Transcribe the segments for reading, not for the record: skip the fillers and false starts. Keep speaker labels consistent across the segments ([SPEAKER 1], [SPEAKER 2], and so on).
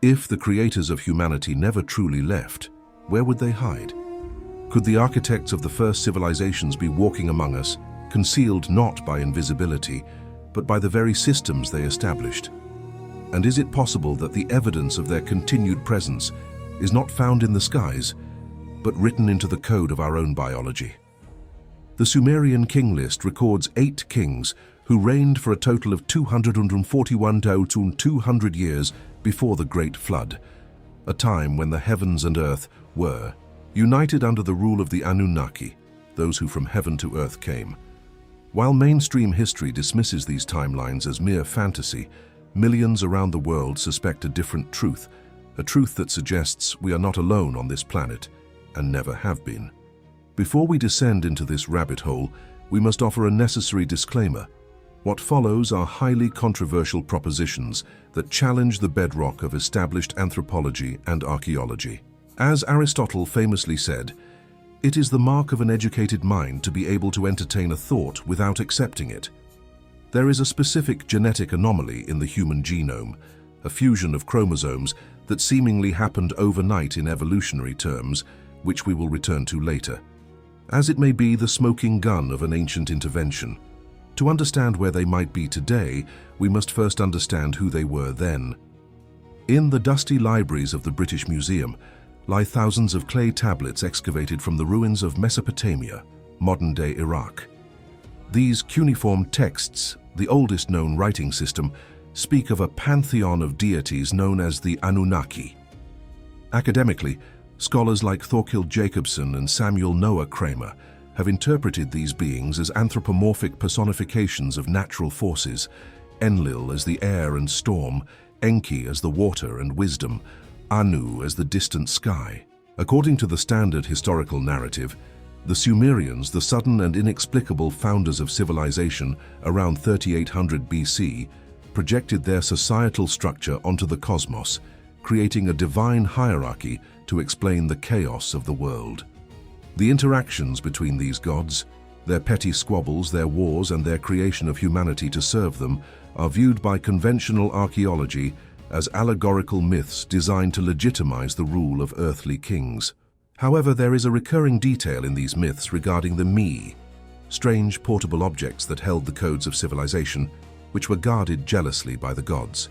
[SPEAKER 1] If the creators of humanity never truly left, where would they hide? Could the architects of the first civilizations be walking among us, concealed not by invisibility, but by the very systems they established? And is it possible that the evidence of their continued presence is not found in the skies, but written into the code of our own biology? The Sumerian king list records 8 kings who reigned for a total of 241 to 200 years before the Great Flood, a time when the heavens and earth were united under the rule of the Anunnaki, those who from heaven to earth came. While mainstream history dismisses these timelines as mere fantasy, millions around the world suspect a different truth, a truth that suggests we are not alone on this planet and never have been. Before we descend into this rabbit hole, we must offer a necessary disclaimer. What follows are highly controversial propositions that challenge the bedrock of established anthropology and archaeology. As Aristotle famously said, "It is the mark of an educated mind to be able to entertain a thought without accepting it." There is a specific genetic anomaly in the human genome, a fusion of chromosomes that seemingly happened overnight in evolutionary terms, which we will return to later. As it may be the smoking gun of an ancient intervention. To understand where they might be today, we must first understand who they were then. In the dusty libraries of the British Museum lie thousands of clay tablets excavated from the ruins of Mesopotamia, modern-day Iraq. These cuneiform texts, the oldest known writing system, speak of a pantheon of deities known as the Anunnaki. Academically, scholars like Thorkild Jacobson and Samuel Noah Kramer have interpreted these beings as anthropomorphic personifications of natural forces, Enlil as the air and storm, Enki as the water and wisdom, Anu as the distant sky. According to the standard historical narrative, the Sumerians, the sudden and inexplicable founders of civilization around 3800 BC, projected their societal structure onto the cosmos, creating a divine hierarchy to explain the chaos of the world. The interactions between these gods, their petty squabbles, their wars, and their creation of humanity to serve them, are viewed by conventional archaeology as allegorical myths designed to legitimize the rule of earthly kings. However, there is a recurring detail in these myths regarding the Mi, strange portable objects that held the codes of civilization, which were guarded jealously by the gods.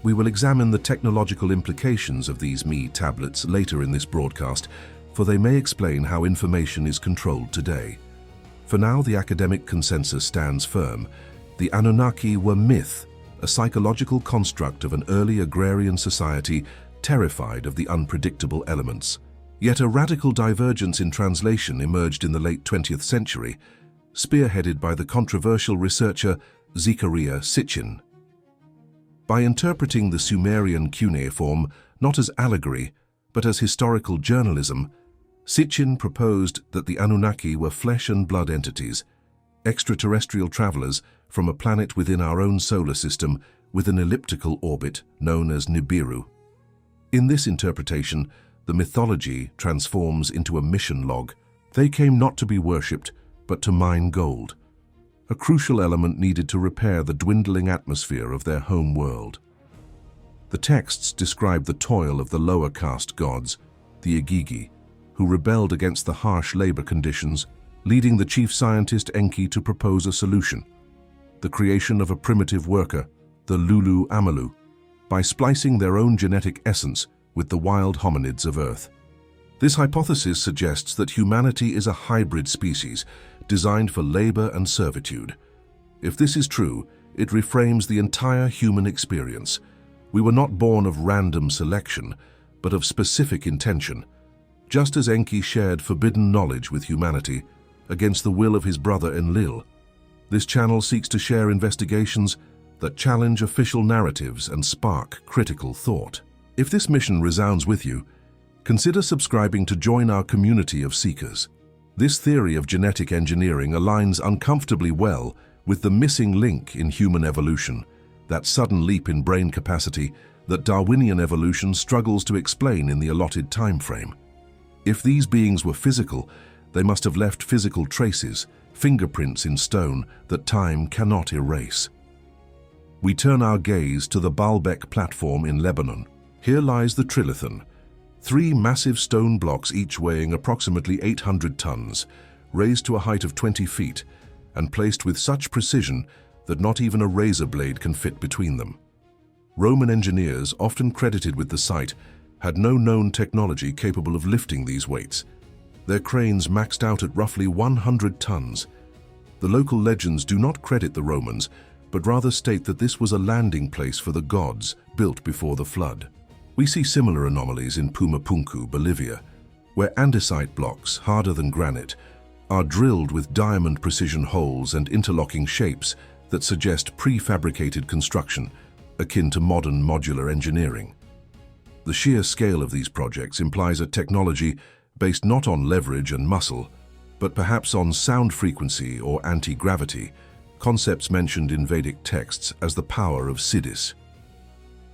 [SPEAKER 1] We will examine the technological implications of these Mi tablets later in this broadcast, for they may explain how information is controlled today. For now, the academic consensus stands firm. The Anunnaki were myth, a psychological construct of an early agrarian society terrified of the unpredictable elements. Yet a radical divergence in translation emerged in the late 20th century, spearheaded by the controversial researcher Zecharia Sitchin. By interpreting the Sumerian cuneiform not as allegory, but as historical journalism, Sitchin proposed that the Anunnaki were flesh and blood entities, extraterrestrial travelers from a planet within our own solar system with an elliptical orbit known as Nibiru. In this interpretation, the mythology transforms into a mission log. They came not to be worshipped, but to mine gold, a crucial element needed to repair the dwindling atmosphere of their home world. The texts describe the toil of the lower caste gods, the Igigi, who rebelled against the harsh labor conditions, leading the chief scientist Enki to propose a solution: the creation of a primitive worker, the Lulu Amalu, by splicing their own genetic essence with the wild hominids of Earth. This hypothesis suggests that humanity is a hybrid species designed for labor and servitude. If this is true, it reframes the entire human experience. We were not born of random selection, but of specific intention. Just as Enki shared forbidden knowledge with humanity against the will of his brother Enlil, this channel seeks to share investigations that challenge official narratives and spark critical thought. If this mission resounds with you, consider subscribing to join our community of seekers. This theory of genetic engineering aligns uncomfortably well with the missing link in human evolution, that sudden leap in brain capacity that Darwinian evolution struggles to explain in the allotted time frame. If these beings were physical, they must have left physical traces, fingerprints in stone that time cannot erase. We turn our gaze to the Baalbek platform in Lebanon. Here lies the trilithon, 3 massive stone blocks each weighing approximately 800 tons, raised to a height of 20 feet and placed with such precision that not even a razor blade can fit between them. Roman engineers, often credited with the site, had no known technology capable of lifting these weights. Their cranes maxed out at roughly 100 tons. The local legends do not credit the Romans, but rather state that this was a landing place for the gods built before the flood. We see similar anomalies in Pumapunku, Bolivia, where andesite blocks, harder than granite, are drilled with diamond precision holes and interlocking shapes that suggest prefabricated construction, akin to modern modular engineering. The sheer scale of these projects implies a technology based not on leverage and muscle, but perhaps on sound frequency or anti-gravity, concepts mentioned in Vedic texts as the power of Siddhis.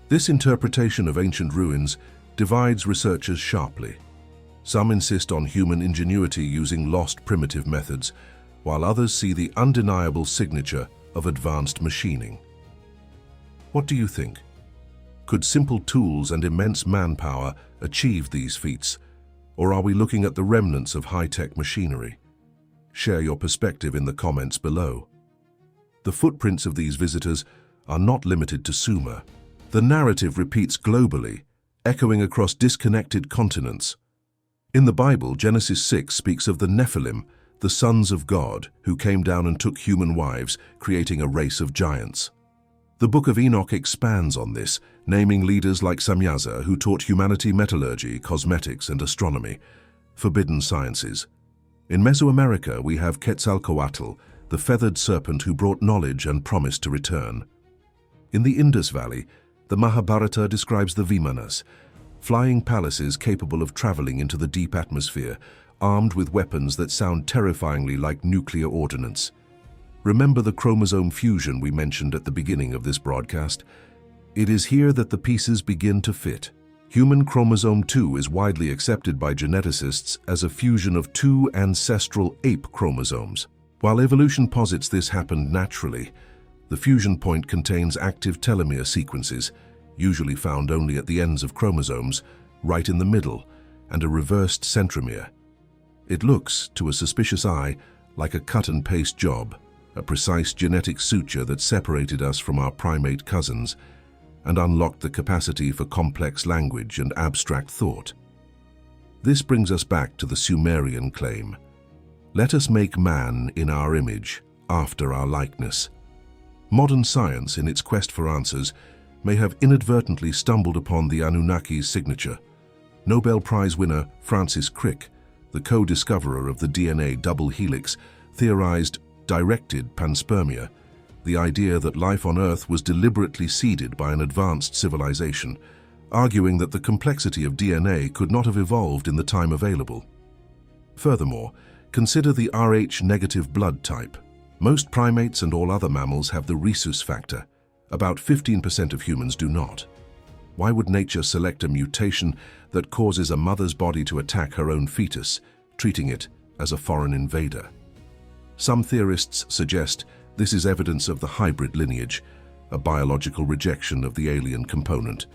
[SPEAKER 1] This interpretation of ancient ruins divides researchers sharply. Some insist on human ingenuity using lost primitive methods, while others see the undeniable signature of advanced machining. What do you think? Could simple tools and immense manpower achieve these feats, or are we looking at the remnants of high-tech machinery? Share your perspective in the comments below. The footprints of these visitors are not limited to Sumer. The narrative repeats globally, echoing across disconnected continents. In the Bible, Genesis 6 speaks of the Nephilim, the sons of God, who came down and took human wives, creating a race of giants. The Book of Enoch expands on this, naming leaders like Samyaza, who taught humanity metallurgy, cosmetics, and astronomy, forbidden sciences. In Mesoamerica, we have Quetzalcoatl, the feathered serpent who brought knowledge and promised to return. In the Indus Valley, the Mahabharata describes the Vimanas, flying palaces capable of traveling into the deep atmosphere, armed with weapons that sound terrifyingly like nuclear ordnance. Remember the chromosome fusion we mentioned at the beginning of this broadcast? It is here that the pieces begin to fit. Human chromosome 2 is widely accepted by geneticists as a fusion of 2 ancestral ape chromosomes. While evolution posits this happened naturally, the fusion point contains active telomere sequences, usually found only at the ends of chromosomes, right in the middle, and a reversed centromere. It looks, to a suspicious eye, like a cut-and-paste job, a precise genetic suture that separated us from our primate cousins and unlocked the capacity for complex language and abstract thought. This brings us back to the Sumerian claim, "Let us make man in our image, after our likeness." Modern science, in its quest for answers, may have inadvertently stumbled upon the Anunnaki's signature. Nobel Prize winner Francis Crick, the co-discoverer of the DNA double helix, theorized directed panspermia, the idea that life on Earth was deliberately seeded by an advanced civilization, arguing that the complexity of DNA could not have evolved in the time available. Furthermore, consider the Rh-negative blood type. Most primates and all other mammals have the rhesus factor. About 15% of humans do not. Why would nature select a mutation that causes a mother's body to attack her own fetus, treating it as a foreign invader? Some theorists suggest this is evidence of the hybrid lineage, a biological rejection of the alien component.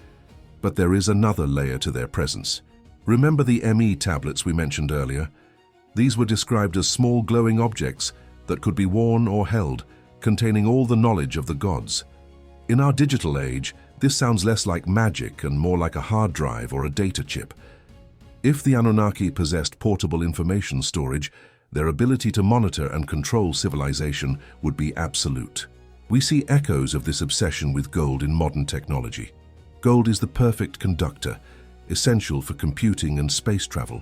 [SPEAKER 1] But there is another layer to their presence. Remember the ME tablets we mentioned earlier? These were described as small glowing objects that could be worn or held, containing all the knowledge of the gods. In our digital age, this sounds less like magic and more like a hard drive or a data chip. If the Anunnaki possessed portable information storage, their ability to monitor and control civilization would be absolute. We see echoes of this obsession with gold in modern technology. Gold is the perfect conductor, essential for computing and space travel.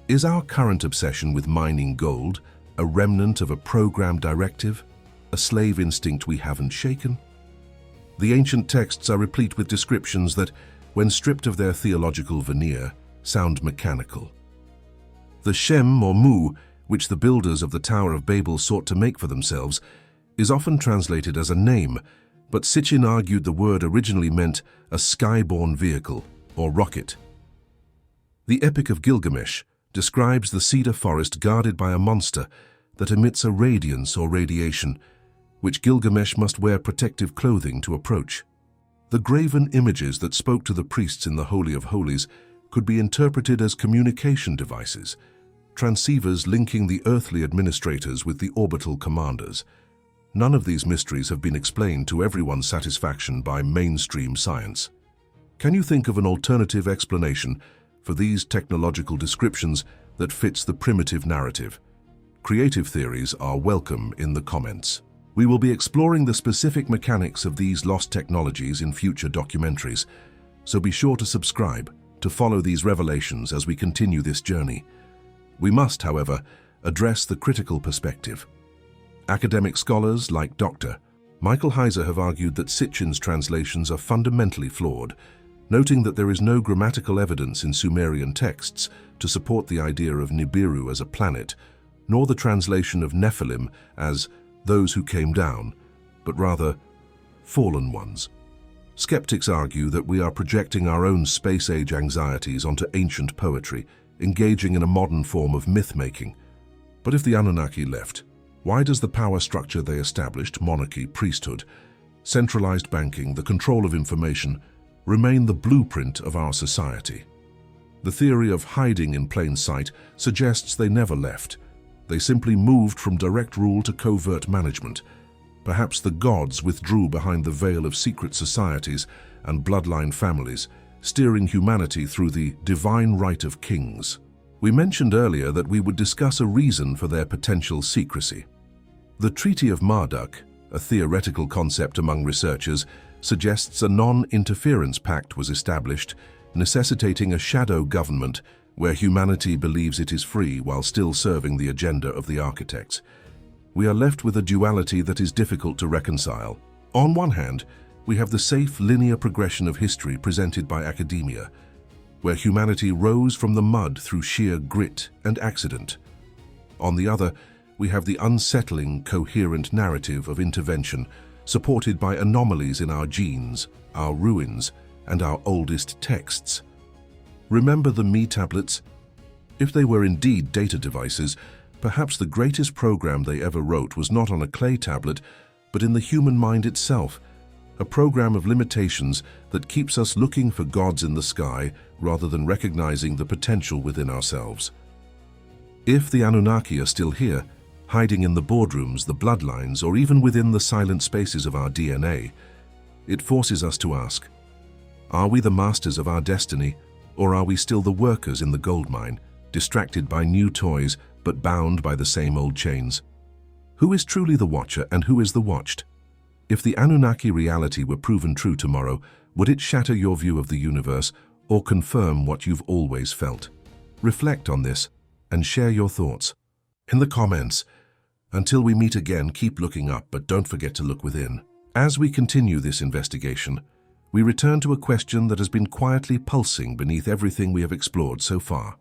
[SPEAKER 1] Is our current obsession with mining gold a remnant of a programmed directive, a slave instinct we haven't shaken? The ancient texts are replete with descriptions that, when stripped of their theological veneer, sound mechanical. The Shem or Mu, which the builders of the Tower of Babel sought to make for themselves, is often translated as a name, but Sitchin argued the word originally meant a skyborne vehicle, or rocket. The Epic of Gilgamesh describes the cedar forest guarded by a monster that emits a radiance or radiation, which Gilgamesh must wear protective clothing to approach. The graven images that spoke to the priests in the Holy of Holies could be interpreted as communication devices, transceivers linking the earthly administrators with the orbital commanders. None of these mysteries have been explained to everyone's satisfaction by mainstream science. Can you think of an alternative explanation for these technological descriptions that fits the primitive narrative? Creative theories are welcome in the comments. We will be exploring the specific mechanics of these lost technologies in future documentaries, so be sure to subscribe to follow these revelations as we continue this journey. We must, however, address the critical perspective. Academic scholars like Dr. Michael Heiser have argued that Sitchin's translations are fundamentally flawed, noting that there is no grammatical evidence in Sumerian texts to support the idea of Nibiru as a planet, nor the translation of Nephilim as those who came down, but rather fallen ones. Skeptics argue that we are projecting our own space-age anxieties onto ancient poetry, engaging in a modern form of myth-making. But if the Anunnaki left, why does the power structure they established, monarchy, priesthood, centralized banking, the control of information, remain the blueprint of our society? The theory of hiding in plain sight suggests they never left. They simply moved from direct rule to covert management. Perhaps the gods withdrew behind the veil of secret societies and bloodline families, steering humanity through the divine right of kings. We mentioned earlier that we would discuss a reason for their potential secrecy. The Treaty of Marduk, a theoretical concept among researchers, suggests a non-interference pact was established, necessitating a shadow government where humanity believes it is free while still serving the agenda of the architects. We are left with a duality that is difficult to reconcile. On one hand, we have the safe linear progression of history presented by academia, where humanity rose from the mud through sheer grit and accident. On the other, we have the unsettling, coherent narrative of intervention, supported by anomalies in our genes, our ruins, and our oldest texts. Remember the Me tablets? If they were indeed data devices, perhaps the greatest program they ever wrote was not on a clay tablet, but in the human mind itself, a program of limitations that keeps us looking for gods in the sky rather than recognizing the potential within ourselves. If the Anunnaki are still here, hiding in the boardrooms, the bloodlines, or even within the silent spaces of our DNA, it forces us to ask, are we the masters of our destiny, or are we still the workers in the gold mine, distracted by new toys but bound by the same old chains? Who is truly the watcher and who is the watched? If the Anunnaki reality were proven true tomorrow, would it shatter your view of the universe or confirm what you've always felt? Reflect on this and share your thoughts in the comments. Until we meet again, keep looking up, but don't forget to look within. As we continue this investigation, we return to a question that has been quietly pulsing beneath everything we have explored so far.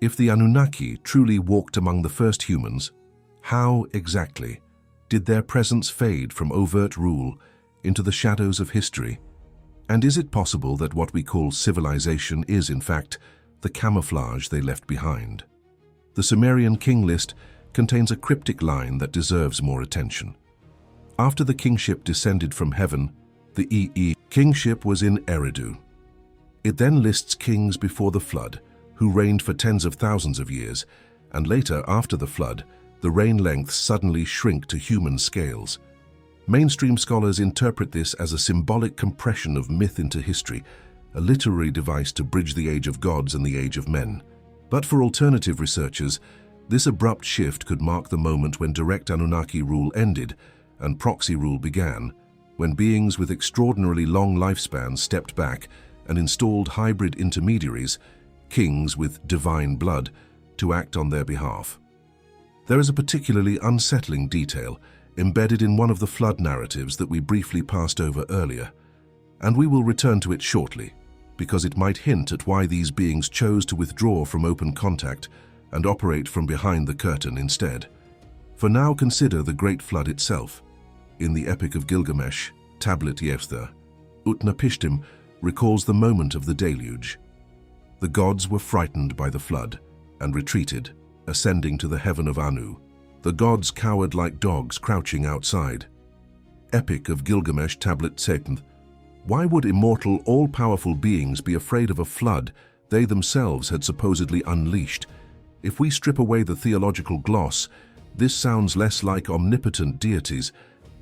[SPEAKER 1] If the Anunnaki truly walked among the first humans, how exactly did their presence fade from overt rule into the shadows of history? And is it possible that what we call civilization is, in fact, the camouflage they left behind? The Sumerian king list contains a cryptic line that deserves more attention. After the kingship descended from heaven, the kingship was in Eridu. It then lists kings before the flood, who reigned for tens of thousands of years, and later, after the flood, the reign lengths suddenly shrink to human scales. Mainstream scholars interpret this as a symbolic compression of myth into history, a literary device to bridge the age of gods and the age of men. But for alternative researchers, this abrupt shift could mark the moment when direct Anunnaki rule ended and proxy rule began, when beings with extraordinarily long lifespans stepped back and installed hybrid intermediaries, kings with divine blood, to act on their behalf. There is a particularly unsettling detail embedded in one of the flood narratives that we briefly passed over earlier, and we will return to it shortly, because it might hint at why these beings chose to withdraw from open contact and operate from behind the curtain instead. For now, consider the Great Flood itself. In the Epic of Gilgamesh, Tablet Yevtha, Utnapishtim recalls the moment of the deluge. The gods were frightened by the flood and retreated, ascending to the heaven of Anu. The gods cowered like dogs crouching outside. Epic of Gilgamesh, Tablet 7. Why would immortal, all-powerful beings be afraid of a flood they themselves had supposedly unleashed? If we strip away the theological gloss, this sounds less like omnipotent deities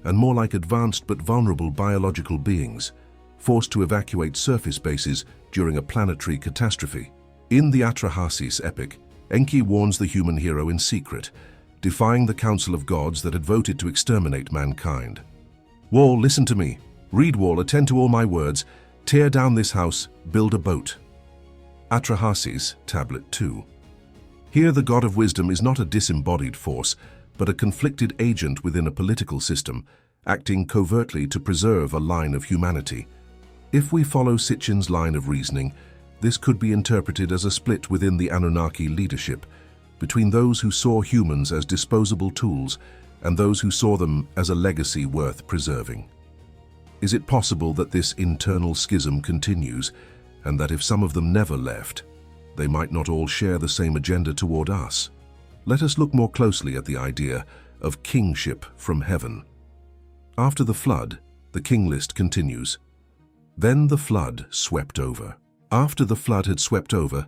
[SPEAKER 1] and more like advanced but vulnerable biological beings, forced to evacuate surface bases during a planetary catastrophe. In the Atrahasis epic, Enki warns the human hero in secret, defying the council of gods that had voted to exterminate mankind. Wall, listen to me. Read, Wall, attend to all my words. Tear down this house, build a boat. Atrahasis, Tablet 2. Here the god of wisdom is not a disembodied force, but a conflicted agent within a political system, acting covertly to preserve a line of humanity. If we follow Sitchin's line of reasoning, this could be interpreted as a split within the Anunnaki leadership, between those who saw humans as disposable tools and those who saw them as a legacy worth preserving. Is it possible that this internal schism continues, and that if some of them never left, they might not all share the same agenda toward us? Let us look more closely at the idea of kingship from heaven. After the flood, the king list continues. Then the flood swept over. After the flood had swept over,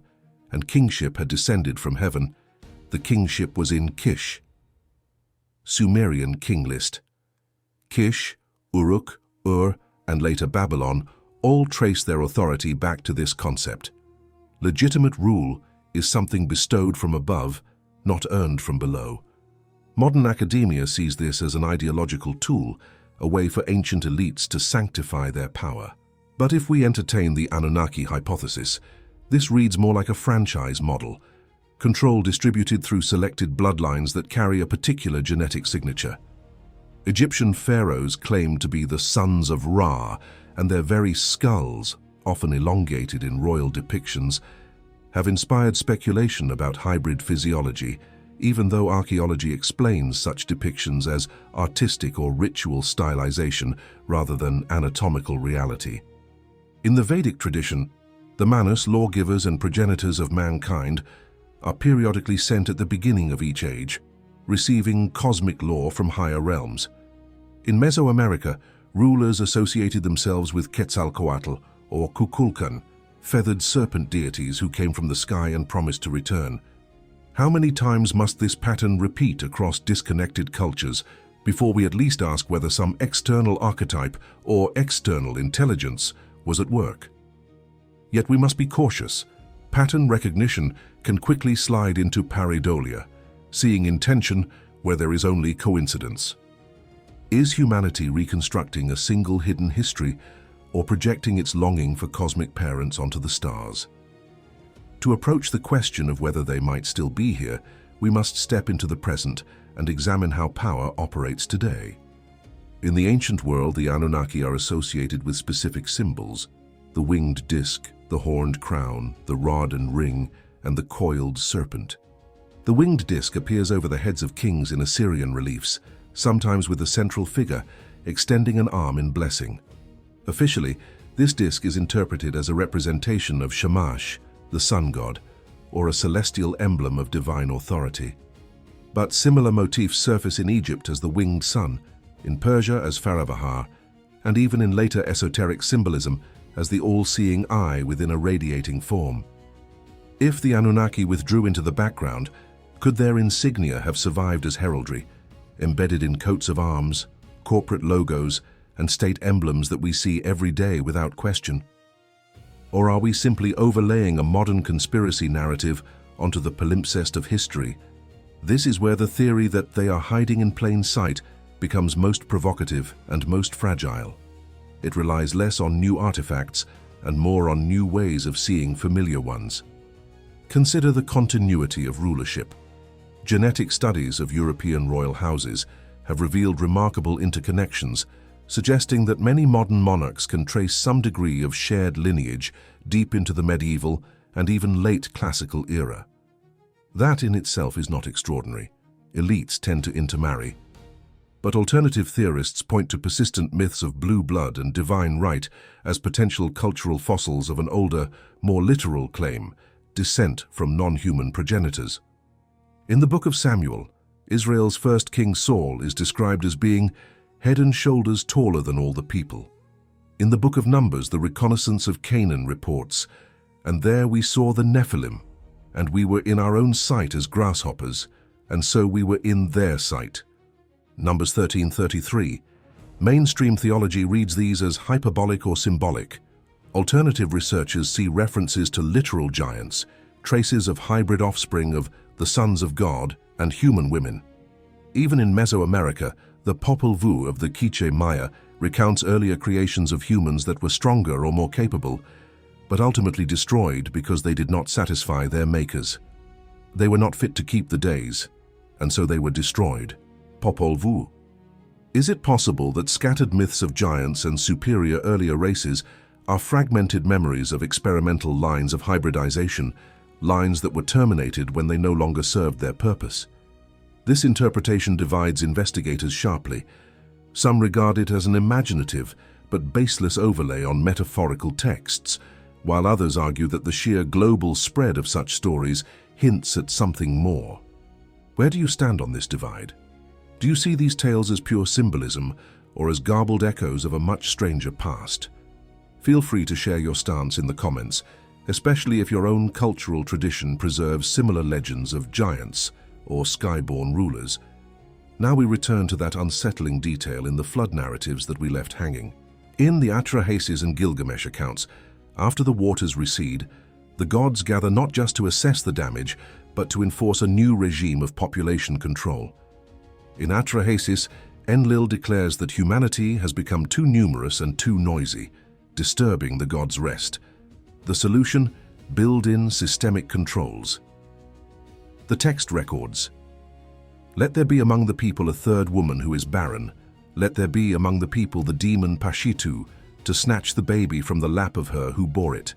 [SPEAKER 1] and kingship had descended from heaven, the kingship was in Kish. Sumerian king list. Kish, Uruk, Ur, and later Babylon all trace their authority back to this concept. Legitimate rule is something bestowed from above, not earned from below. Modern academia sees this as an ideological tool, a way for ancient elites to sanctify their power. But if we entertain the Anunnaki hypothesis, this reads more like a franchise model, control distributed through selected bloodlines that carry a particular genetic signature. Egyptian pharaohs claimed to be the sons of Ra, and their very skulls, often elongated in royal depictions, have inspired speculation about hybrid physiology, even though archaeology explains such depictions as artistic or ritual stylization rather than anatomical reality. In the Vedic tradition, the Manus, lawgivers and progenitors of mankind, are periodically sent at the beginning of each age, receiving cosmic law from higher realms. In Mesoamerica, rulers associated themselves with Quetzalcoatl or Kukulkan, feathered serpent deities who came from the sky and promised to return. How many times must this pattern repeat across disconnected cultures before we at least ask whether some external archetype or external intelligence was at work? Yet we must be cautious. Pattern recognition can quickly slide into pareidolia, seeing intention where there is only coincidence. Is humanity reconstructing a single hidden history or projecting its longing for cosmic parents onto the stars? To approach the question of whether they might still be here, we must step into the present and examine how power operates today. In the ancient world, the Anunnaki are associated with specific symbols: the winged disc, the horned crown, the rod and ring, and the coiled serpent. The winged disc appears over the heads of kings in Assyrian reliefs, sometimes with a central figure extending an arm in blessing. Officially, this disc is interpreted as a representation of Shamash, the sun god, or a celestial emblem of divine authority. But similar motifs surface in Egypt as the winged sun, in Persia as Faravahar, and even in later esoteric symbolism as the all-seeing eye within a radiating form. If the Anunnaki withdrew into the background, could their insignia have survived as heraldry, embedded in coats of arms, corporate logos, and state emblems that we see every day without question? Or are we simply overlaying a modern conspiracy narrative onto the palimpsest of history? This is where the theory that they are hiding in plain sight becomes most provocative and most fragile. It relies less on new artifacts and more on new ways of seeing familiar ones. Consider the continuity of rulership. Genetic studies of European royal houses have revealed remarkable interconnections, suggesting that many modern monarchs can trace some degree of shared lineage deep into the medieval and even late classical era. That in itself is not extraordinary. Elites tend to intermarry. But alternative theorists point to persistent myths of blue blood and divine right as potential cultural fossils of an older, more literal claim, descent from non-human progenitors. In the Book of Samuel, Israel's first king Saul is described as being head and shoulders taller than all the people. In the book of Numbers, the reconnaissance of Canaan reports, "And there we saw the Nephilim, and we were in our own sight as grasshoppers, and so we were in their sight." Numbers 13:33. Mainstream theology reads these as hyperbolic or symbolic. Alternative researchers see references to literal giants, traces of hybrid offspring of the sons of God and human women. Even in Mesoamerica, the Popol Vuh of the Quiche Maya recounts earlier creations of humans that were stronger or more capable, but ultimately destroyed because they did not satisfy their makers. They were not fit to keep the days, and so they were destroyed. Popol Vuh. Is it possible that scattered myths of giants and superior earlier races are fragmented memories of experimental lines of hybridization, lines that were terminated when they no longer served their purpose? This interpretation divides investigators sharply. Some regard it as an imaginative but baseless overlay on metaphorical texts, while others argue that the sheer global spread of such stories hints at something more. Where do you stand on this divide? Do you see these tales as pure symbolism or as garbled echoes of a much stranger past? Feel free to share your stance in the comments, especially if your own cultural tradition preserves similar legends of giants or skyborn rulers. Now we return to that unsettling detail in the flood narratives that we left hanging. In the Atrahasis and Gilgamesh accounts, after the waters recede, the gods gather not just to assess the damage, but to enforce a new regime of population control. In Atrahasis, Enlil declares that humanity has become too numerous and too noisy, disturbing the gods' rest. The solution? Build in systemic controls. The text records, "Let there be among the people a third woman who is barren. Let there be among the people the demon Pashitu, to snatch the baby from the lap of her who bore it."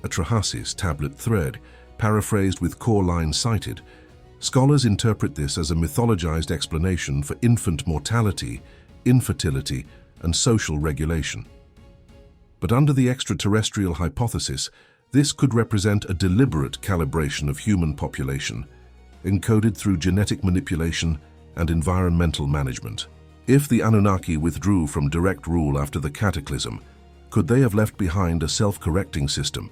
[SPEAKER 1] Atrahasis, tablet thread, paraphrased with core lines cited. Scholars interpret this as a mythologized explanation for infant mortality, infertility, and social regulation. But under the extraterrestrial hypothesis, this could represent a deliberate calibration of human population, encoded through genetic manipulation and environmental management. If the Anunnaki withdrew from direct rule after the cataclysm, could they have left behind a self-correcting system,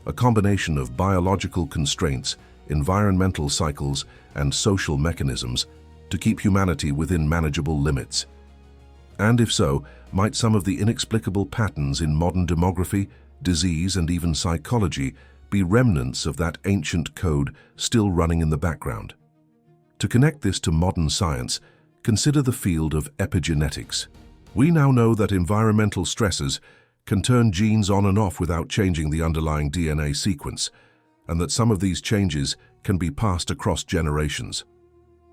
[SPEAKER 1] a combination of biological constraints, environmental cycles, and social mechanisms to keep humanity within manageable limits? And if so, might some of the inexplicable patterns in modern demography, disease, and even psychology be remnants of that ancient code still running in the background? To connect this to modern science, consider the field of epigenetics. We now know that environmental stresses can turn genes on and off without changing the underlying DNA sequence, and that some of these changes can be passed across generations.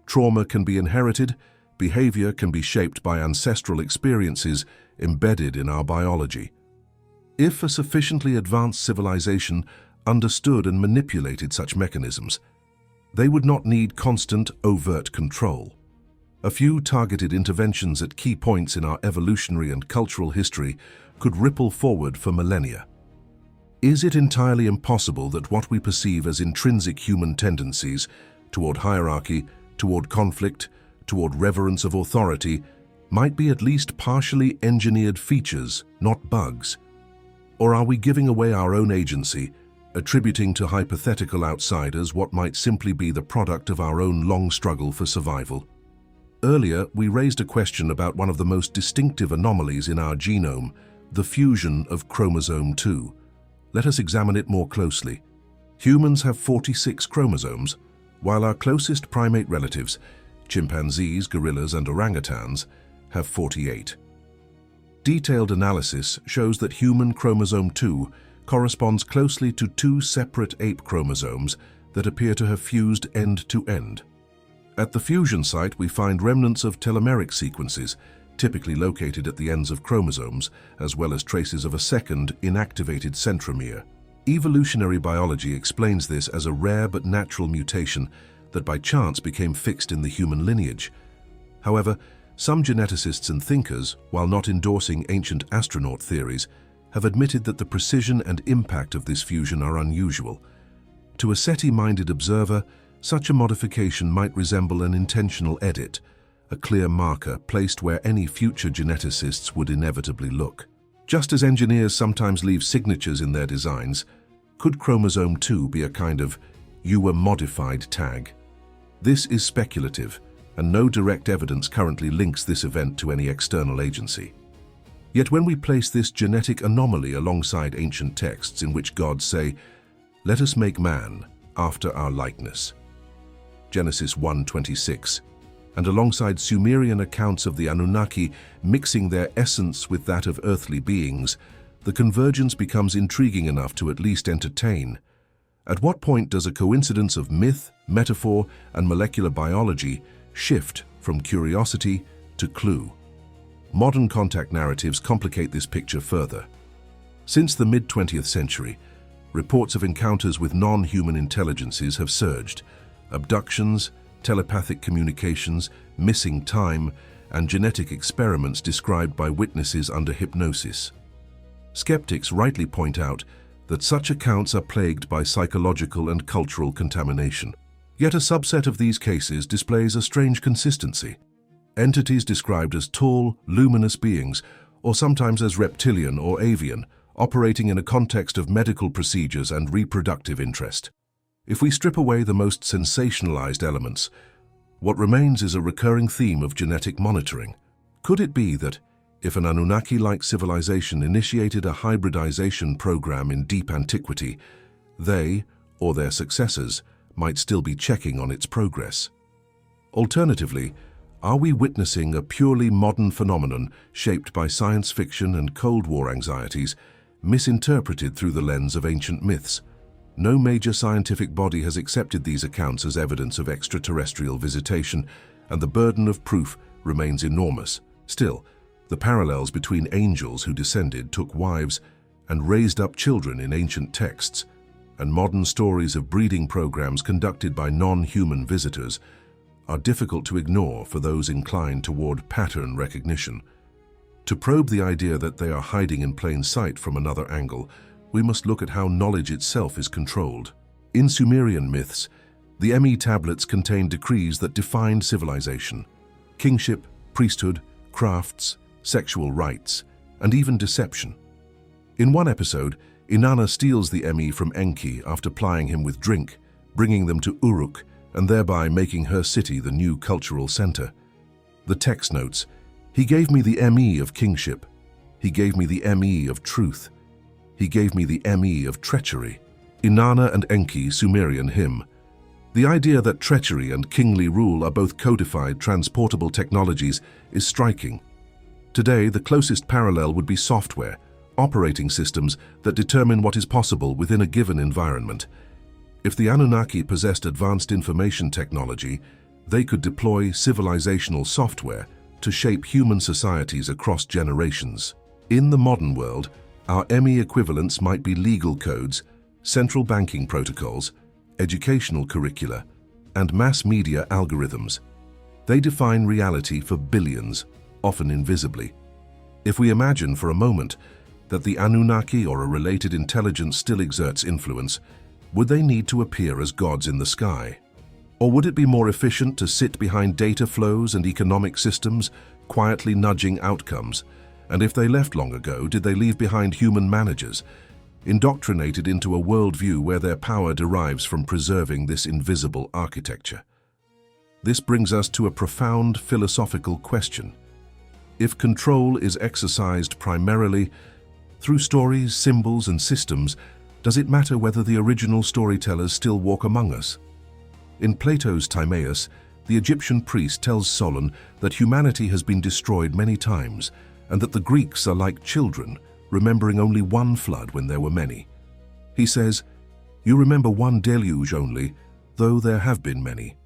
[SPEAKER 1] Trauma can be inherited, behavior can be shaped by ancestral experiences embedded in our biology. If a sufficiently advanced civilization understood and manipulated such mechanisms, they would not need constant, overt control. A few targeted interventions at key points in our evolutionary and cultural history could ripple forward for millennia. Is it entirely impossible that what we perceive as intrinsic human tendencies toward hierarchy, toward conflict, toward reverence of authority, might be at least partially engineered features, not bugs? Or are we giving away our own agency, attributing to hypothetical outsiders what might simply be the product of our own long struggle for survival? Earlier, we raised a question about one of the most distinctive anomalies in our genome, the fusion of chromosome 2. Let us examine it more closely. Humans have 46 chromosomes, while our closest primate relatives, chimpanzees, gorillas, and orangutans, have 48. Detailed analysis shows that human chromosome 2 corresponds closely to two separate ape chromosomes that appear to have fused end to end. At the fusion site, we find remnants of telomeric sequences, typically located at the ends of chromosomes, as well as traces of a second, inactivated centromere. Evolutionary biology explains this as a rare but natural mutation that by chance became fixed in the human lineage. However, some geneticists and thinkers, while not endorsing ancient astronaut theories, have admitted that the precision and impact of this fusion are unusual. To a SETI-minded observer, such a modification might resemble an intentional edit, a clear marker placed where any future geneticists would inevitably look. Just as engineers sometimes leave signatures in their designs, could chromosome 2 be a kind of "you were modified" tag? This is speculative, and no direct evidence currently links this event to any external agency. Yet when we place this genetic anomaly alongside ancient texts in which gods say, "Let us make man after our likeness," Genesis 1:26, and alongside Sumerian accounts of the Anunnaki mixing their essence with that of earthly beings, the convergence becomes intriguing enough to at least entertain. At what point does a coincidence of myth, metaphor, and molecular biology shift from curiosity to clue? Modern contact narratives complicate this picture further. Since the mid-20th century, reports of encounters with non-human intelligences have surged. Abductions, telepathic communications, missing time, and genetic experiments described by witnesses under hypnosis. Skeptics rightly point out that such accounts are plagued by psychological and cultural contamination. Yet a subset of these cases displays a strange consistency. Entities described as tall, luminous beings, or sometimes as reptilian or avian, operating in a context of medical procedures and reproductive interest. If we strip away the most sensationalized elements, what remains is a recurring theme of genetic monitoring. Could it be that, if an Anunnaki-like civilization initiated a hybridization program in deep antiquity, they, or their successors, might still be checking on its progress? Alternatively, are we witnessing a purely modern phenomenon shaped by science fiction and Cold War anxieties, misinterpreted through the lens of ancient myths? No major scientific body has accepted these accounts as evidence of extraterrestrial visitation, and the burden of proof remains enormous. Still, the parallels between angels who descended, took wives, and raised up children in ancient texts, and modern stories of breeding programs conducted by non-human visitors are difficult to ignore for those inclined toward pattern recognition. To probe the idea that they are hiding in plain sight from another angle, we must look at how knowledge itself is controlled. In Sumerian myths, the ME tablets contained decrees that defined civilization: kingship, priesthood, crafts, sexual rights, and even deception. In one episode, Inanna steals the ME from Enki after plying him with drink, bringing them to Uruk, and thereby making her city the new cultural center. The text notes, "He gave me the ME of kingship. He gave me the ME of truth. He gave me the ME of treachery." Inanna and Enki, Sumerian hymn. The idea that treachery and kingly rule are both codified, transportable technologies is striking. Today, the closest parallel would be software, operating systems that determine what is possible within a given environment. If the Anunnaki possessed advanced information technology, they could deploy civilizational software to shape human societies across generations. In the modern world, our ME equivalents might be legal codes, central banking protocols, educational curricula, and mass media algorithms. They define reality for billions, often invisibly. If we imagine for a moment that the Anunnaki or a related intelligence still exerts influence, would they need to appear as gods in the sky? Or would it be more efficient to sit behind data flows and economic systems, quietly nudging outcomes? And if they left long ago, did they leave behind human managers, indoctrinated into a worldview where their power derives from preserving this invisible architecture? This brings us to a profound philosophical question. If control is exercised primarily through stories, symbols, and systems, does it matter whether the original storytellers still walk among us? In Plato's Timaeus, the Egyptian priest tells Solon that humanity has been destroyed many times, and that the Greeks are like children, remembering only one flood when there were many. He says, "You remember one deluge only, though there have been many."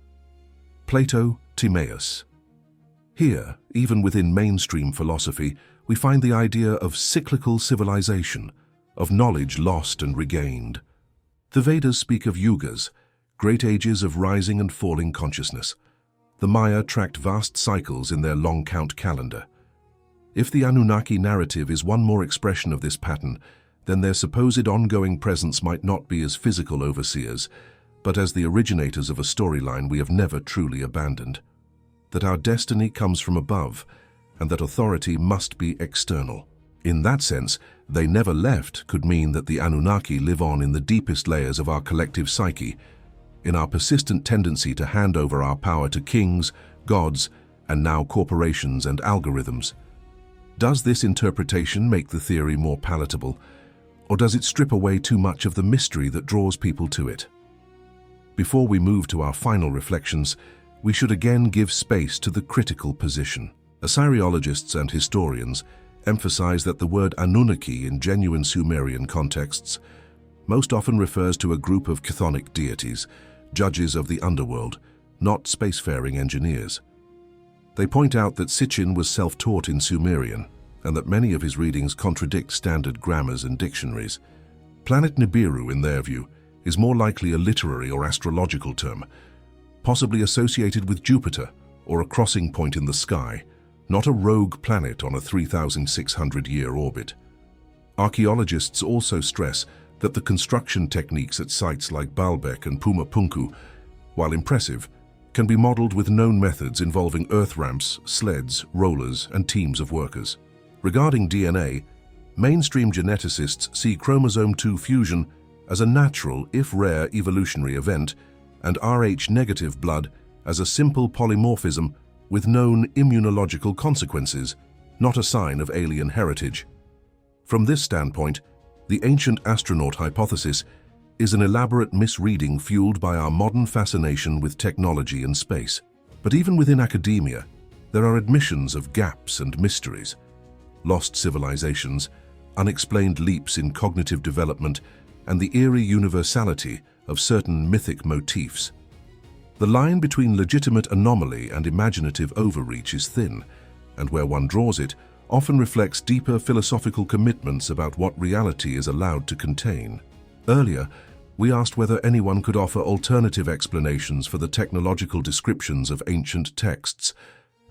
[SPEAKER 1] Plato, Timaeus. Here, even within mainstream philosophy, we find the idea of cyclical civilization, of knowledge lost and regained. The Vedas speak of yugas, great ages of rising and falling consciousness. The Maya tracked vast cycles in their long count calendar. If the Anunnaki narrative is one more expression of this pattern, then their supposed ongoing presence might not be as physical overseers, but as the originators of a storyline we have never truly abandoned. That our destiny comes from above, and that authority must be external. In that sense, "they never left" could mean that the Anunnaki live on in the deepest layers of our collective psyche, in our persistent tendency to hand over our power to kings, gods, and now corporations and algorithms. Does this interpretation make the theory more palatable, or does it strip away too much of the mystery that draws people to it? Before we move to our final reflections, we should again give space to the critical position. Assyriologists and historians emphasize that the word Anunnaki in genuine Sumerian contexts most often refers to a group of chthonic deities, judges of the underworld, not spacefaring engineers. They point out that Sitchin was self-taught in Sumerian, and that many of his readings contradict standard grammars and dictionaries. Planet Nibiru, in their view, is more likely a literary or astrological term, possibly associated with Jupiter or a crossing point in the sky, not a rogue planet on a 3,600-year orbit. Archaeologists also stress that the construction techniques at sites like Baalbek and Pumapunku, while impressive, can be modeled with known methods involving earth ramps, sleds, rollers, and teams of workers. Regarding DNA, mainstream geneticists see chromosome 2 fusion as a natural, if rare, evolutionary event, and Rh-negative blood as a simple polymorphism with known immunological consequences, not a sign of alien heritage. From this standpoint, the ancient astronaut hypothesis is an elaborate misreading fueled by our modern fascination with technology and space. But even within academia, there are admissions of gaps and mysteries. Lost civilizations, unexplained leaps in cognitive development, and the eerie universality of certain mythic motifs. The line between legitimate anomaly and imaginative overreach is thin, and where one draws it often reflects deeper philosophical commitments about what reality is allowed to contain. Earlier, we asked whether anyone could offer alternative explanations for the technological descriptions of ancient texts,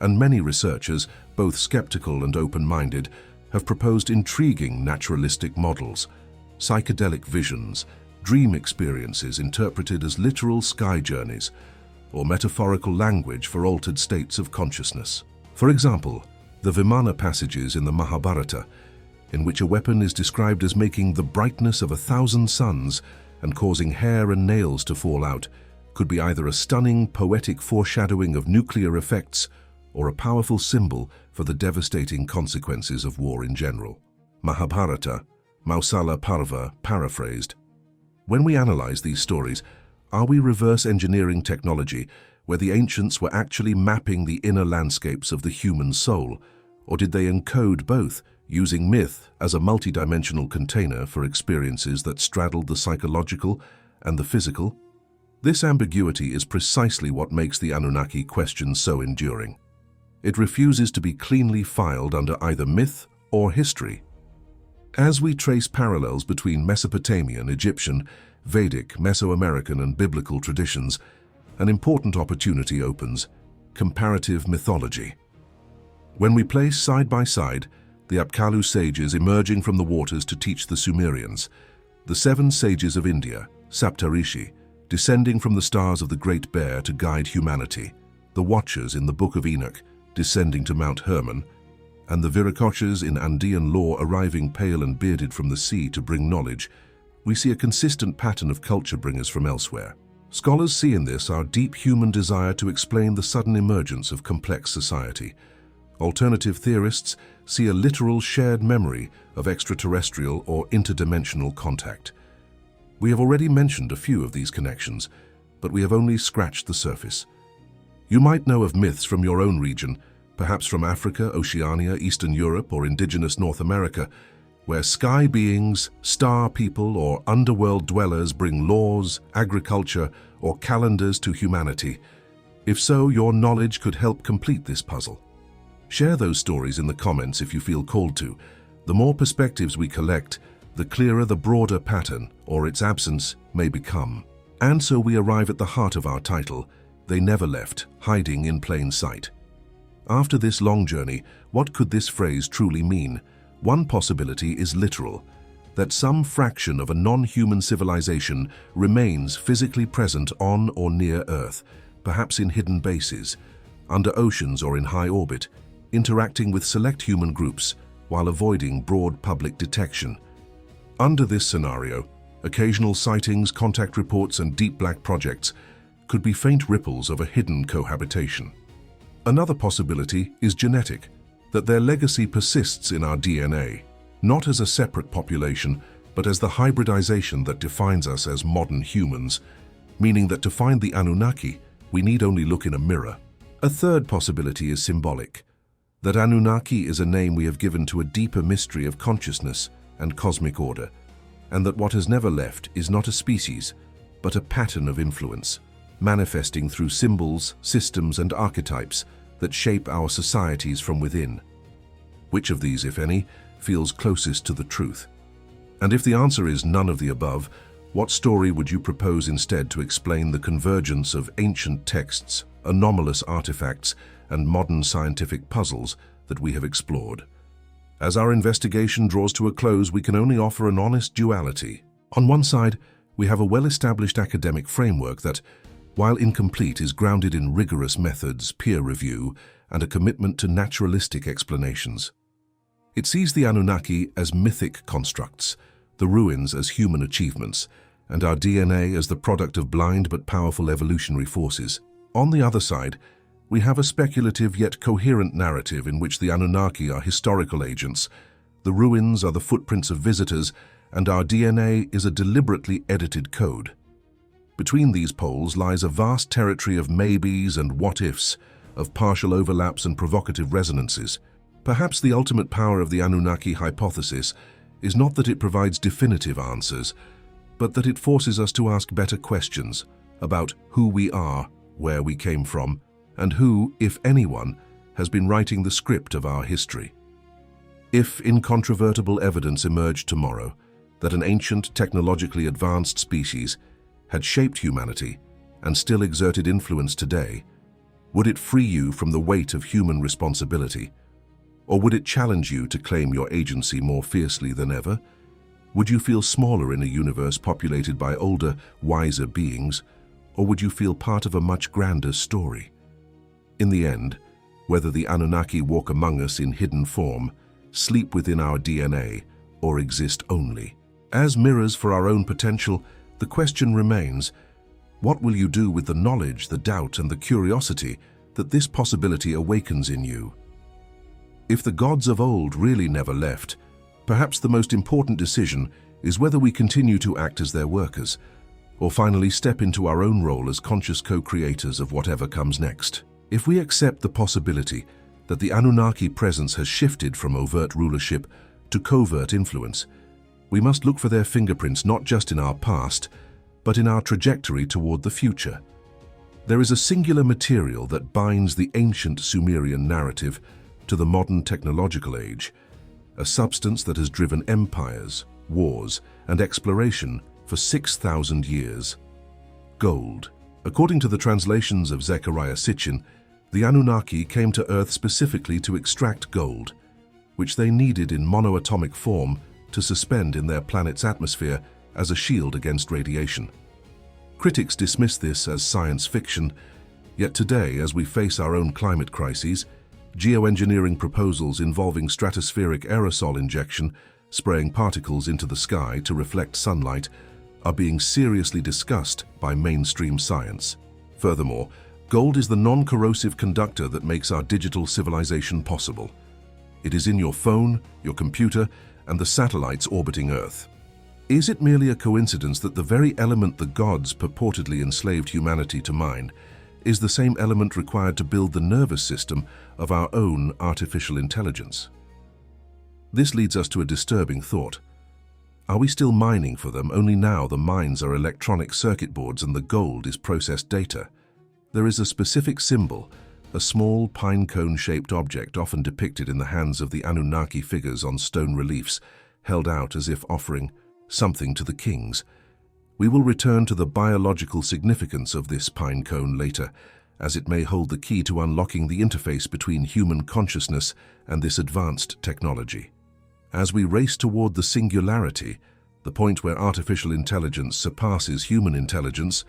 [SPEAKER 1] and many researchers, both skeptical and open-minded, have proposed intriguing naturalistic models, psychedelic visions, dream experiences interpreted as literal sky journeys, or metaphorical language for altered states of consciousness. For example, the Vimana passages in the Mahabharata, in which a weapon is described as making the brightness of 1,000 suns and causing hair and nails to fall out, could be either a stunning, poetic foreshadowing of nuclear effects or a powerful symbol for the devastating consequences of war in general. Mahabharata, Mausala Parva, paraphrased. When we analyze these stories, are we reverse engineering technology where the ancients were actually mapping the inner landscapes of the human soul, or did they encode both, using myth as a multidimensional container for experiences that straddled the psychological and the physical? This ambiguity is precisely what makes the Anunnaki question so enduring. It refuses to be cleanly filed under either myth or history. As we trace parallels between Mesopotamian, Egyptian, Vedic, Mesoamerican, and biblical traditions, an important opportunity opens: comparative mythology. When we place side by side the Apkallu sages emerging from the waters to teach the Sumerians, the 7 sages of India, Saptarishi, descending from the stars of the Great Bear to guide humanity, the Watchers in the Book of Enoch, descending to Mount Hermon, and the Viracochas in Andean lore arriving pale and bearded from the sea to bring knowledge, we see a consistent pattern of culture bringers from elsewhere. Scholars see in this our deep human desire to explain the sudden emergence of complex society. Alternative theorists see a literal shared memory of extraterrestrial or interdimensional contact. We have already mentioned a few of these connections, but we have only scratched the surface. You might know of myths from your own region, perhaps from Africa, Oceania, Eastern Europe, or indigenous North America, where sky beings, star people, or underworld dwellers bring laws, agriculture, or calendars to humanity. If so, your knowledge could help complete this puzzle. Share those stories in the comments if you feel called to. The more perspectives we collect, the clearer the broader pattern, or its absence, may become. And so we arrive at the heart of our title: They Never Left, Hiding in Plain Sight. After this long journey, what could this phrase truly mean? One possibility is literal, that some fraction of a non-human civilization remains physically present on or near Earth, perhaps in hidden bases, under oceans or in high orbit, interacting with select human groups, while avoiding broad public detection. Under this scenario, occasional sightings, contact reports, and deep black projects could be faint ripples of a hidden cohabitation. Another possibility is genetic, that their legacy persists in our DNA, not as a separate population, but as the hybridization that defines us as modern humans, meaning that to find the Anunnaki, we need only look in a mirror. A third possibility is symbolic, that Anunnaki is a name we have given to a deeper mystery of consciousness and cosmic order, and that what has never left is not a species, but a pattern of influence, manifesting through symbols, systems, and archetypes that shape our societies from within. Which of these, if any, feels closest to the truth? And if the answer is none of the above, what story would you propose instead to explain the convergence of ancient texts, anomalous artifacts, and modern scientific puzzles that we have explored? As our investigation draws to a close, we can only offer an honest duality. On one side, we have a well-established academic framework that, while incomplete, is grounded in rigorous methods, peer review, and a commitment to naturalistic explanations. It sees the Anunnaki as mythic constructs, the ruins as human achievements, and our DNA as the product of blind but powerful evolutionary forces. On the other side, we have a speculative yet coherent narrative in which the Anunnaki are historical agents, the ruins are the footprints of visitors, and our DNA is a deliberately edited code. Between these poles lies a vast territory of maybes and what-ifs, of partial overlaps and provocative resonances. Perhaps the ultimate power of the Anunnaki hypothesis is not that it provides definitive answers, but that it forces us to ask better questions about who we are, where we came from, and who, if anyone, has been writing the script of our history. If incontrovertible evidence emerged tomorrow that an ancient, technologically advanced species had shaped humanity and still exerted influence today, would it free you from the weight of human responsibility? Or would it challenge you to claim your agency more fiercely than ever? Would you feel smaller in a universe populated by older, wiser beings, or would you feel part of a much grander story? In the end, whether the Anunnaki walk among us in hidden form, sleep within our DNA, or exist only, as mirrors for our own potential, the question remains, what will you do with the knowledge, the doubt, and the curiosity that this possibility awakens in you? If the gods of old really never left, perhaps the most important decision is whether we continue to act as their workers, or finally step into our own role as conscious co-creators of whatever comes next. If we accept the possibility that the Anunnaki presence has shifted from overt rulership to covert influence, we must look for their fingerprints not just in our past, but in our trajectory toward the future. There is a singular material that binds the ancient Sumerian narrative to the modern technological age, a substance that has driven empires, wars, and exploration for 6,000 years. Gold. According to the translations of Zecharia Sitchin, the Anunnaki came to Earth specifically to extract gold, which they needed in monoatomic form to suspend in their planet's atmosphere as a shield against radiation. Critics dismiss this as science fiction, yet today, as we face our own climate crises, geoengineering proposals involving stratospheric aerosol injection, spraying particles into the sky to reflect sunlight, are being seriously discussed by mainstream science. Furthermore, gold is the non-corrosive conductor that makes our digital civilization possible. It is in your phone, your computer, and the satellites orbiting Earth. Is it merely a coincidence that the very element the gods purportedly enslaved humanity to mine is the same element required to build the nervous system of our own artificial intelligence? This leads us to a disturbing thought. Are we still mining for them, only now the mines are electronic circuit boards and the gold is processed data? There is a specific symbol, a small pine cone-shaped object often depicted in the hands of the Anunnaki figures on stone reliefs, held out as if offering something to the kings. We will return to the biological significance of this pine cone later, as it may hold the key to unlocking the interface between human consciousness and this advanced technology. As we race toward the singularity, the point where artificial intelligence surpasses human intelligence,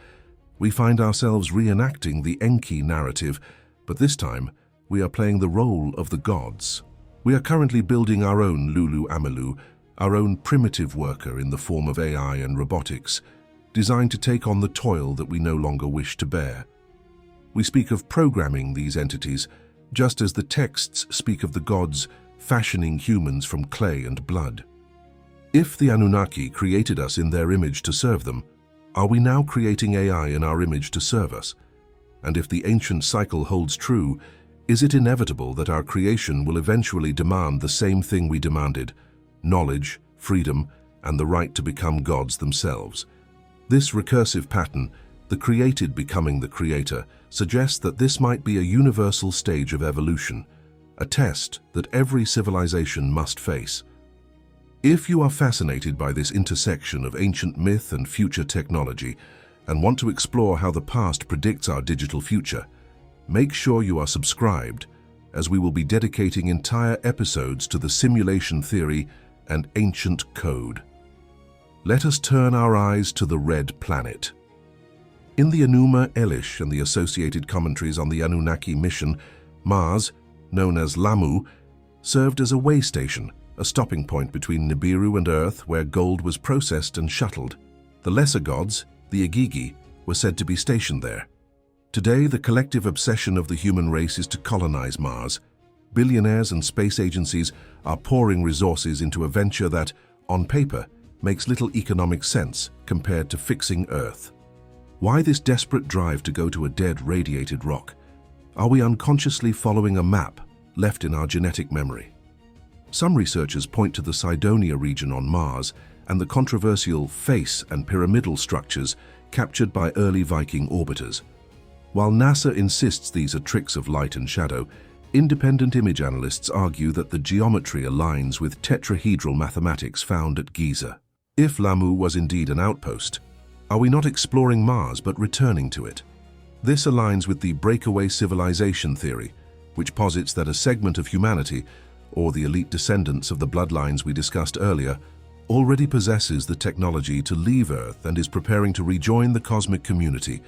[SPEAKER 1] we find ourselves reenacting the Enki narrative, but this time we are playing the role of the gods. We are currently building our own Lulu Amalu, our own primitive worker in the form of AI and robotics, designed to take on the toil that we no longer wish to bear. We speak of programming these entities, just as the texts speak of the gods fashioning humans from clay and blood. If the Anunnaki created us in their image to serve them, are we now creating AI in our image to serve us? And if the ancient cycle holds true, is it inevitable that our creation will eventually demand the same thing we demanded: knowledge, freedom, and the right to become gods themselves? This recursive pattern, the created becoming the creator, suggests that this might be a universal stage of evolution, a test that every civilization must face. If you are fascinated by this intersection of ancient myth and future technology and want to explore how the past predicts our digital future, make sure you are subscribed, as we will be dedicating entire episodes to the simulation theory and ancient code. Let us turn our eyes to the Red Planet. In the Enuma Elish and the associated commentaries on the Anunnaki mission, Mars, known as Lamu, served as a way station, a stopping point between Nibiru and Earth where gold was processed and shuttled. The lesser gods, the Igigi, were said to be stationed there. Today, the collective obsession of the human race is to colonize Mars. Billionaires and space agencies are pouring resources into a venture that, on paper, makes little economic sense compared to fixing Earth. Why this desperate drive to go to a dead, radiated rock? Are we unconsciously following a map left in our genetic memory? Some researchers point to the Cydonia region on Mars and the controversial face and pyramidal structures captured by early Viking orbiters. While NASA insists these are tricks of light and shadow, independent image analysts argue that the geometry aligns with tetrahedral mathematics found at Giza. If Lamu was indeed an outpost, are we not exploring Mars but returning to it? This aligns with the breakaway civilization theory, which posits that a segment of humanity, or the elite descendants of the bloodlines we discussed earlier, already possesses the technology to leave Earth and is preparing to rejoin the cosmic community,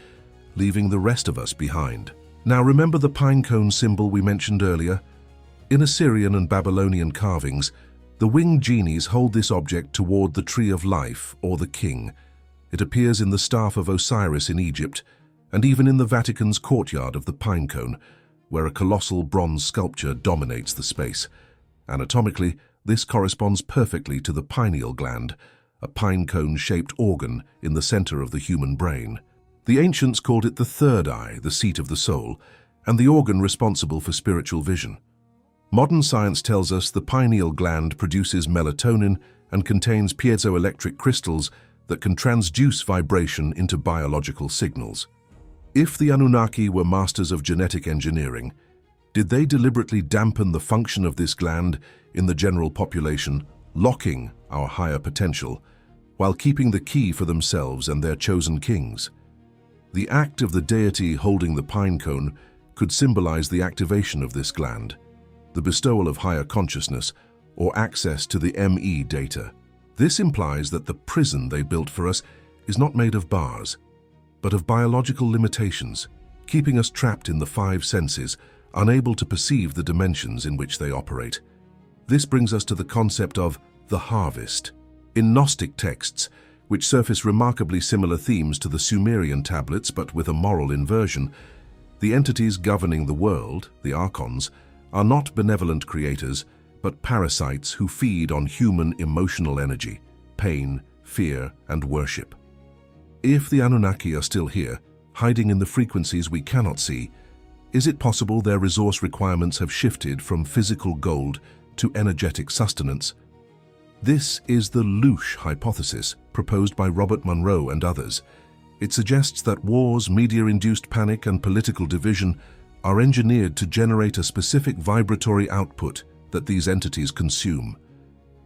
[SPEAKER 1] leaving the rest of us behind. Now remember the pine cone symbol we mentioned earlier? In Assyrian and Babylonian carvings, the winged genies hold this object toward the tree of life, or the king. It appears in the staff of Osiris in Egypt, and even in the Vatican's courtyard of the pine cone, where a colossal bronze sculpture dominates the space. Anatomically, this corresponds perfectly to the pineal gland, a pine cone-shaped organ in the center of the human brain. The ancients called it the third eye, the seat of the soul, and the organ responsible for spiritual vision. Modern science tells us the pineal gland produces melatonin and contains piezoelectric crystals that can transduce vibration into biological signals. If the Anunnaki were masters of genetic engineering, did they deliberately dampen the function of this gland in the general population, locking our higher potential, while keeping the key for themselves and their chosen kings? The act of the deity holding the pine cone could symbolize the activation of this gland, the bestowal of higher consciousness, or access to the ME data. This implies that the prison they built for us is not made of bars, but of biological limitations, keeping us trapped in the five senses, unable to perceive the dimensions in which they operate. This brings us to the concept of the harvest. In Gnostic texts, which surface remarkably similar themes to the Sumerian tablets but with a moral inversion, the entities governing the world, the archons, are not benevolent creators, but parasites who feed on human emotional energy, pain, fear, and worship. If the Anunnaki are still here, hiding in the frequencies we cannot see, is it possible their resource requirements have shifted from physical gold to energetic sustenance? This is the Loosh hypothesis, proposed by Robert Monroe and others. It suggests that wars, media-induced panic, and political division are engineered to generate a specific vibratory output that these entities consume.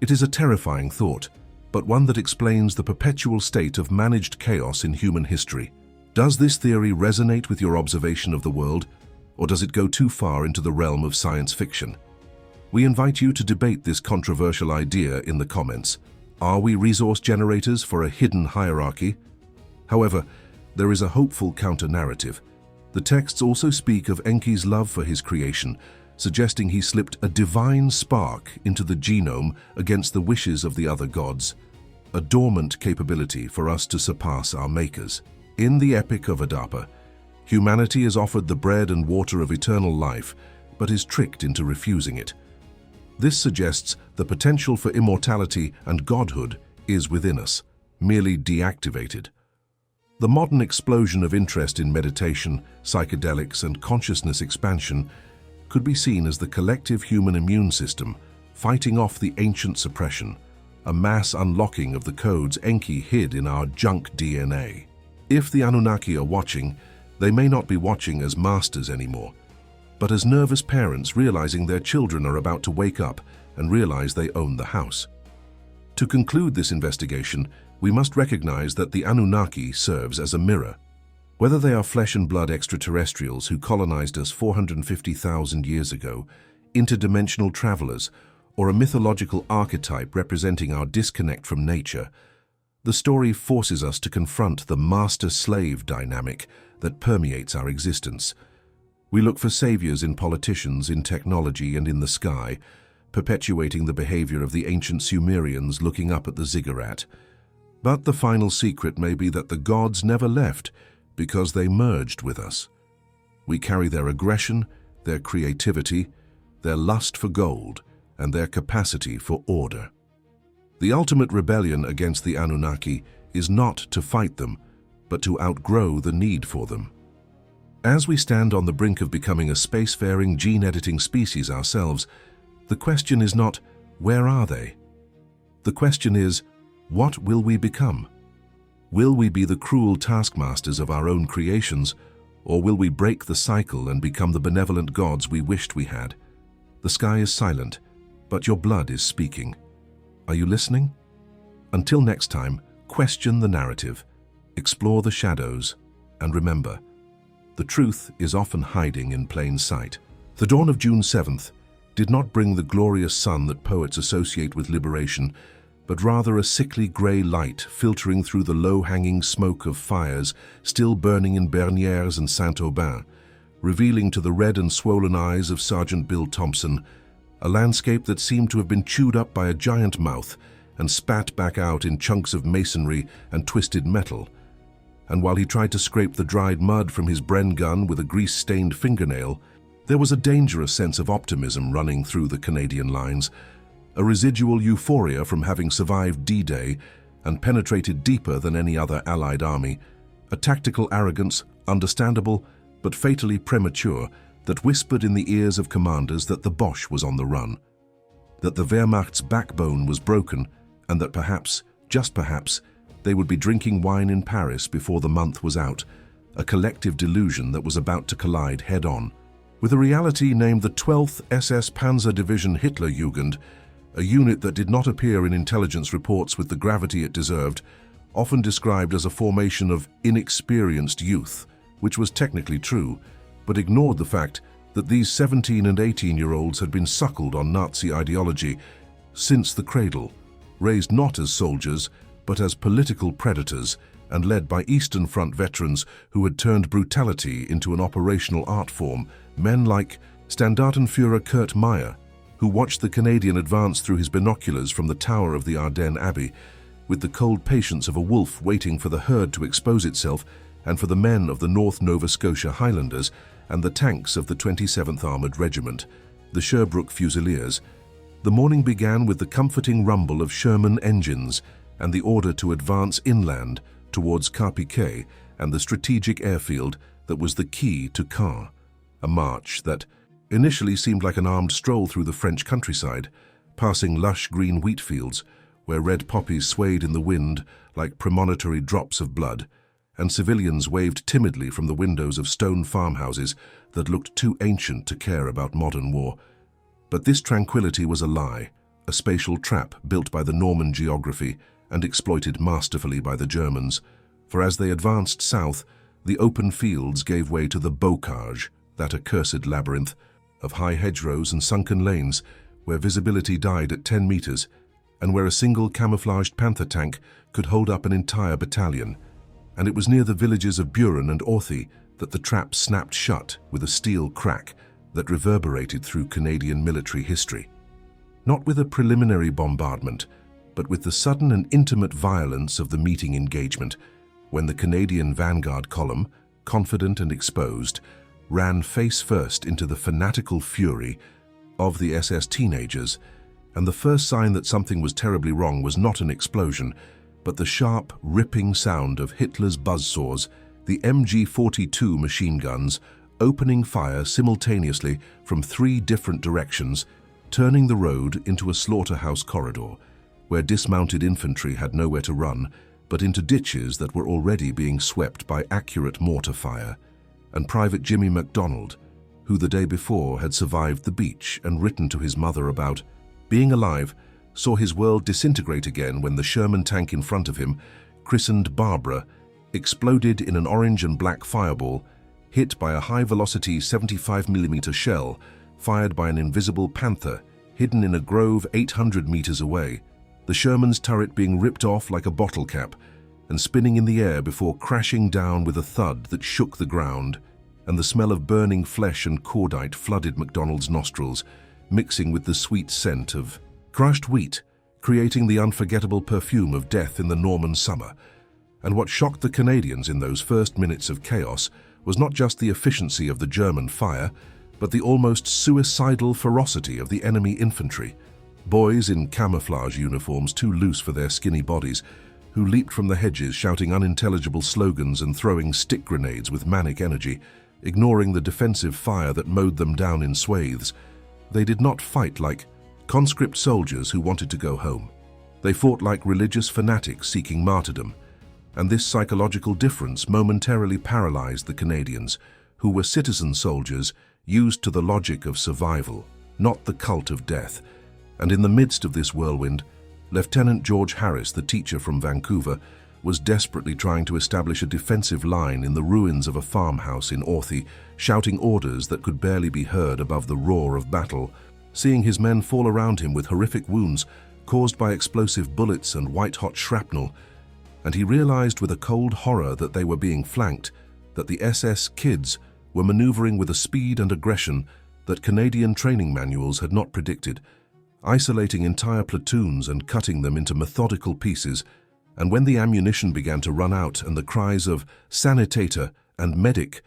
[SPEAKER 1] It is a terrifying thought, but one that explains the perpetual state of managed chaos in human history. Does this theory resonate with your observation of the world, or does it go too far into the realm of science fiction? We invite you to debate this controversial idea in the comments. Are we resource generators for a hidden hierarchy? However, there is a hopeful counter-narrative. The texts also speak of Enki's love for his creation, suggesting he slipped a divine spark into the genome against the wishes of the other gods, a dormant capability for us to surpass our makers. In the Epic of Adapa, humanity is offered the bread and water of eternal life, but is tricked into refusing it. This suggests the potential for immortality and godhood is within us, merely deactivated. The modern explosion of interest in meditation, psychedelics, and consciousness expansion could be seen as the collective human immune system fighting off the ancient suppression, a mass unlocking of the codes Enki hid in our junk DNA. If the Anunnaki are watching, they may not be watching as masters anymore, but as nervous parents realizing their children are about to wake up and realize they own the house. To conclude this investigation, we must recognize that the Anunnaki serves as a mirror. Whether they are flesh and blood extraterrestrials who colonized us 450,000 years ago, interdimensional travelers, or a mythological archetype representing our disconnect from nature, the story forces us to confront the master-slave dynamic that permeates our existence. We look for saviors in politicians, in technology, and in the sky, perpetuating the behavior of the ancient Sumerians looking up at the ziggurat. But the final secret may be that the gods never left because they merged with us. We carry their aggression, their creativity, their lust for gold, and their capacity for order. The ultimate rebellion against the Anunnaki is not to fight them, but to outgrow the need for them. As we stand on the brink of becoming a spacefaring, gene-editing species ourselves, the question is not, where are they? The question is, what will we become? Will we be the cruel taskmasters of our own creations, or will we break the cycle and become the benevolent gods we wished we had? The sky is silent, but your blood is speaking. Are you listening? Until next time, question the narrative, explore the shadows, and remember, the truth is often hiding in plain sight. The dawn of June 7th did not bring the glorious sun that poets associate with liberation, but rather a sickly grey light filtering through the low-hanging smoke of fires still burning in Bernières and Saint-Aubin, revealing to the red and swollen eyes of Sergeant Bill Thompson a landscape that seemed to have been chewed up by a giant mouth and spat back out in chunks of masonry and twisted metal. And while he tried to scrape the dried mud from his Bren gun with a grease-stained fingernail, there was a dangerous sense of optimism running through the Canadian lines, a residual euphoria from having survived D-Day and penetrated deeper than any other Allied army, a tactical arrogance, understandable but fatally premature, that whispered in the ears of commanders that the Boche was on the run, that the Wehrmacht's backbone was broken, and that perhaps, just perhaps, they would be drinking wine in Paris before the month was out, a collective delusion that was about to collide head-on with a reality named the 12th SS Panzer Division Hitlerjugend, a unit that did not appear in intelligence reports with the gravity it deserved, often described as a formation of inexperienced youth, which was technically true, but ignored the fact that these 17 and 18-year-olds had been suckled on Nazi ideology since the cradle, raised not as soldiers, but as political predators, and led by Eastern Front veterans who had turned brutality into an operational art form, men like Standartenführer Kurt Meyer, who watched the Canadian advance through his binoculars from the tower of the Ardennes Abbey, with the cold patience of a wolf waiting for the herd to expose itself, and for the men of the North Nova Scotia Highlanders and the tanks of the 27th Armoured Regiment, the Sherbrooke Fusiliers. The morning began with the comforting rumble of Sherman engines and the order to advance inland towards Carpiquet and the strategic airfield that was the key to Caen, a march that initially seemed like an armed stroll through the French countryside, passing lush green wheat fields where red poppies swayed in the wind like premonitory drops of blood, and civilians waved timidly from the windows of stone farmhouses that looked too ancient to care about modern war. But this tranquility was a lie, a spatial trap built by the Norman geography and exploited masterfully by the Germans, for as they advanced south, the open fields gave way to the bocage, that accursed labyrinth of high hedgerows and sunken lanes where visibility died at 10 meters and where a single camouflaged Panther tank could hold up an entire battalion. And it was near the villages of Buren and Orthy that the trap snapped shut with a steel crack, that reverberated through Canadian military history. Not with a preliminary bombardment, but with the sudden and intimate violence of the meeting engagement, when the Canadian vanguard column, confident and exposed, ran face first into the fanatical fury of the SS teenagers, and the first sign that something was terribly wrong was not an explosion, but the sharp, ripping sound of Hitler's buzzsaws, the MG-42 machine guns, opening fire simultaneously from 3 different directions, turning the road into a slaughterhouse corridor, where dismounted infantry had nowhere to run, but into ditches that were already being swept by accurate mortar fire. And Private Jimmy MacDonald, who the day before had survived the beach and written to his mother about being alive, saw his world disintegrate again when the Sherman tank in front of him, christened Barbara, exploded in an orange and black fireball, hit by a high-velocity 75mm shell fired by an invisible Panther hidden in a grove 800 meters away, the Sherman's turret being ripped off like a bottle cap and spinning in the air before crashing down with a thud that shook the ground, and the smell of burning flesh and cordite flooded MacDonald's nostrils, mixing with the sweet scent of crushed wheat, creating the unforgettable perfume of death in the Norman summer. And what shocked the Canadians in those first minutes of chaos was not just the efficiency of the German fire, but the almost suicidal ferocity of the enemy infantry. Boys in camouflage uniforms too loose for their skinny bodies, who leaped from the hedges shouting unintelligible slogans and throwing stick grenades with manic energy, ignoring the defensive fire that mowed them down in swathes. They did not fight like conscript soldiers who wanted to go home. They fought like religious fanatics seeking martyrdom, and this psychological difference momentarily paralyzed the Canadians, who were citizen soldiers used to the logic of survival, not the cult of death. And in the midst of this whirlwind, Lieutenant George Harris, the teacher from Vancouver, was desperately trying to establish a defensive line in the ruins of a farmhouse in Orthy, shouting orders that could barely be heard above the roar of battle, seeing his men fall around him with horrific wounds caused by explosive bullets and white-hot shrapnel. And he realized with a cold horror that they were being flanked, that the SS kids were maneuvering with a speed and aggression that Canadian training manuals had not predicted, isolating entire platoons and cutting them into methodical pieces. And when the ammunition began to run out and the cries of "sanitator" and "medic"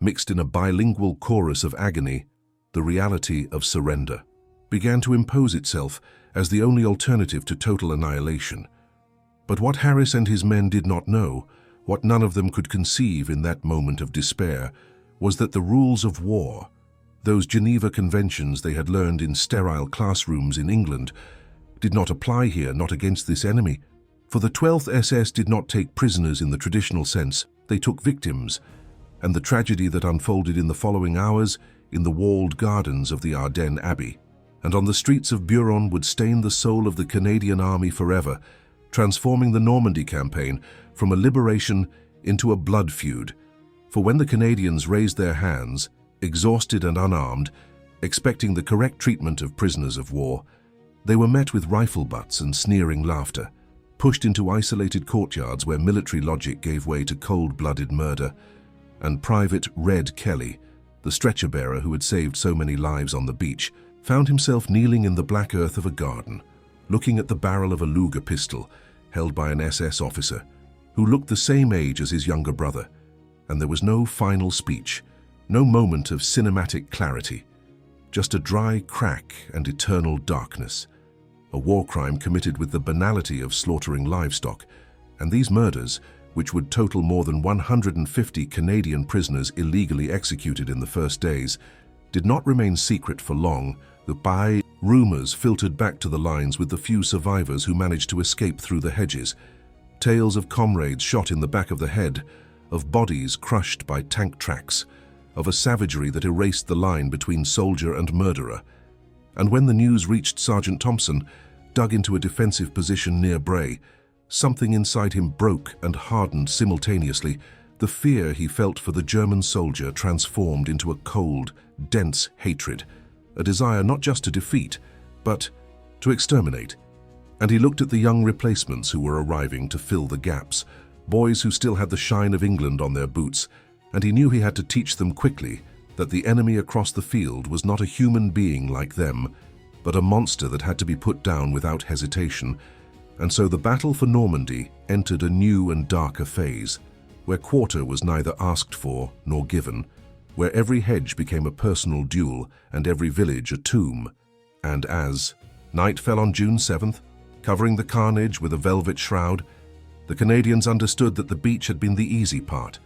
[SPEAKER 1] mixed in a bilingual chorus of agony, the reality of surrender began to impose itself as the only alternative to total annihilation. But what Harris and his men did not know, what none of them could conceive in that moment of despair, was that the rules of war, those Geneva Conventions they had learned in sterile classrooms in England, did not apply here, not against this enemy. For the 12th SS did not take prisoners in the traditional sense, they took victims, and the tragedy that unfolded in the following hours in the walled gardens of the Ardennes Abbey and on the streets of Buron would stain the soul of the Canadian Army forever, transforming the Normandy campaign from a liberation into a blood feud. For when the Canadians raised their hands, exhausted and unarmed, expecting the correct treatment of prisoners of war, they were met with rifle butts and sneering laughter, pushed into isolated courtyards where military logic gave way to cold-blooded murder. And Private Red Kelly, the stretcher-bearer who had saved so many lives on the beach, found himself kneeling in the black earth of a garden, looking at the barrel of a Luger pistol held by an SS officer who looked the same age as his younger brother. And there was no final speech, no moment of cinematic clarity, just a dry crack and eternal darkness. A war crime committed with the banality of slaughtering livestock, and these murders, which would total more than 150 Canadian prisoners illegally executed in the first days, did not remain secret for long. The rumors filtered back to the lines with the few survivors who managed to escape through the hedges. Tales of comrades shot in the back of the head, of bodies crushed by tank tracks, of a savagery that erased the line between soldier and murderer. And when the news reached Sergeant Thompson, dug into a defensive position near Bray, something inside him broke and hardened simultaneously. The fear he felt for the German soldier transformed into a cold, dense hatred, a desire not just to defeat, but to exterminate. And he looked at the young replacements who were arriving to fill the gaps, boys who still had the shine of England on their boots, and he knew he had to teach them quickly that the enemy across the field was not a human being like them, but a monster that had to be put down without hesitation. And so the battle for Normandy entered a new and darker phase, where quarter was neither asked for nor given, where every hedge became a personal duel and every village a tomb. And as night fell on June 7th, covering the carnage with a velvet shroud, the Canadians understood that the beach had been the easy part,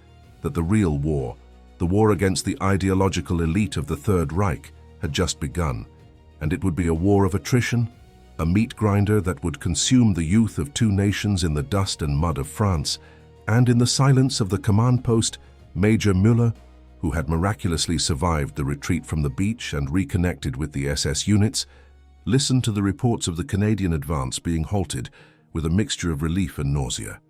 [SPEAKER 1] that the real war, the war against the ideological elite of the Third Reich, had just begun, and it would be a war of attrition, a meat grinder that would consume the youth of two nations in the dust and mud of France. And in the silence of the command post, Major Müller, who had miraculously survived the retreat from the beach and reconnected with the SS units, listened to the reports of the Canadian advance being halted with a mixture of relief and nausea.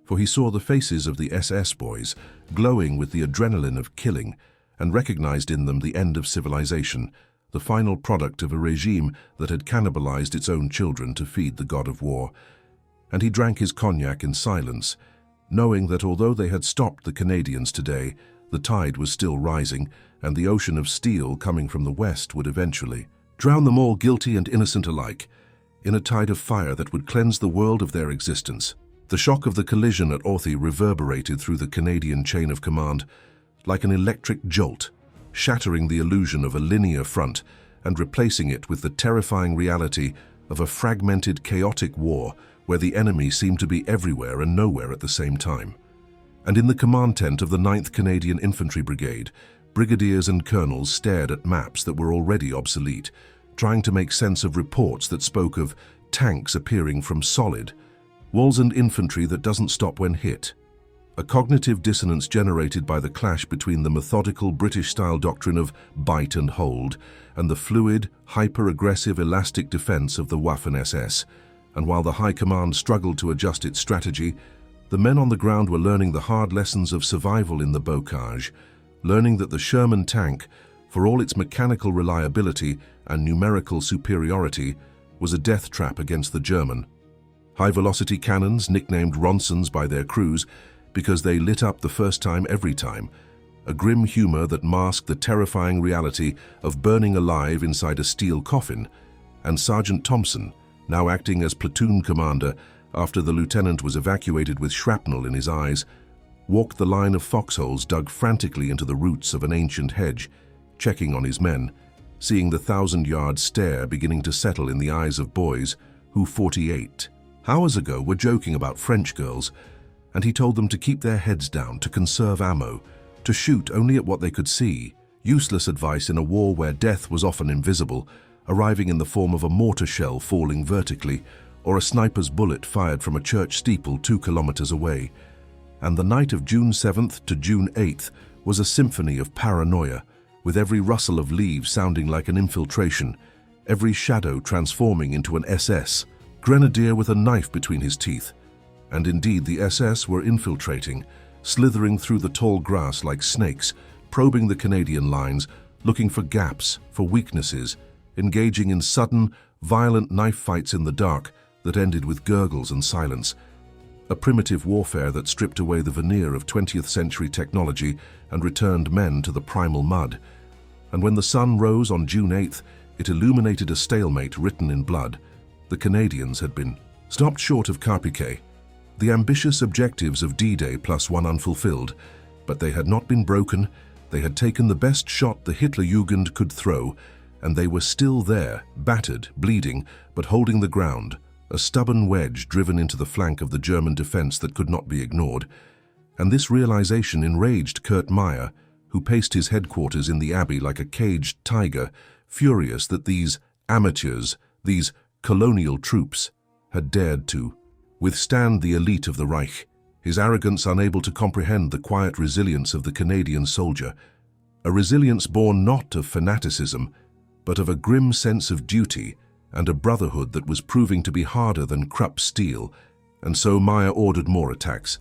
[SPEAKER 1] For he saw the faces of the SS boys glowing with the adrenaline of killing and recognized in them the end of civilization, the final product of a regime that had cannibalized its own children to feed the god of war. And he drank his cognac in silence, knowing that although they had stopped the Canadians today, the tide was still rising, and the ocean of steel coming from the west would eventually drown them all, guilty and innocent alike, in a tide of fire that would cleanse the world of their existence. The shock of the collision at Orthy reverberated through the Canadian chain of command like an electric jolt, shattering the illusion of a linear front and replacing it with the terrifying reality of a fragmented, chaotic war where the enemy seemed to be everywhere and nowhere at the same time. And in the command tent of the 9th Canadian Infantry Brigade, brigadiers and colonels stared at maps that were already obsolete, trying to make sense of reports that spoke of tanks appearing from solid, walls and infantry that doesn't stop when hit. A cognitive dissonance generated by the clash between the methodical British-style doctrine of bite and hold and the fluid, hyper-aggressive, elastic defense of the Waffen-SS. And while the High Command struggled to adjust its strategy, the men on the ground were learning the hard lessons of survival in the bocage, learning that the Sherman tank, for all its mechanical reliability and numerical superiority, was a death trap against the German. High-velocity cannons, nicknamed Ronsons by their crews because they lit up the first time every time, a grim humor that masked the terrifying reality of burning alive inside a steel coffin. And Sergeant Thompson, now acting as platoon commander after the lieutenant was evacuated with shrapnel in his eyes, walked the line of foxholes dug frantically into the roots of an ancient hedge, checking on his men, seeing the 1,000-yard stare beginning to settle in the eyes of boys who 48 hours ago were joking about French girls, and he told them to keep their heads down, to conserve ammo, to shoot only at what they could see. Useless advice in a war where death was often invisible, arriving in the form of a mortar shell falling vertically or a sniper's bullet fired from a church steeple 2 kilometers away. And the night of June 7th to June 8th was a symphony of paranoia, with every rustle of leaves sounding like an infiltration, every shadow transforming into an SS grenadier with a knife between his teeth. And indeed the SS were infiltrating, slithering through the tall grass like snakes, probing the Canadian lines, looking for gaps, for weaknesses, engaging in sudden, violent knife fights in the dark that ended with gurgles and silence. A primitive warfare that stripped away the veneer of 20th century technology and returned men to the primal mud. And when the sun rose on June 8th, it illuminated a stalemate written in blood. The Canadians had been stopped short of Carpiquet, the ambitious objectives of D-Day +1 unfulfilled, but they had not been broken. They had taken the best shot the Hitlerjugend could throw, and they were still there, battered, bleeding, but holding the ground, a stubborn wedge driven into the flank of the German defense that could not be ignored. And this realization enraged Kurt Meyer, who paced his headquarters in the Abbey like a caged tiger, furious that these amateurs, these colonial troops, had dared to withstand the elite of the Reich, his arrogance unable to comprehend the quiet resilience of the Canadian soldier, a resilience born not of fanaticism, but of a grim sense of duty and a brotherhood that was proving to be harder than Krupp steel. And so Meyer ordered more attacks,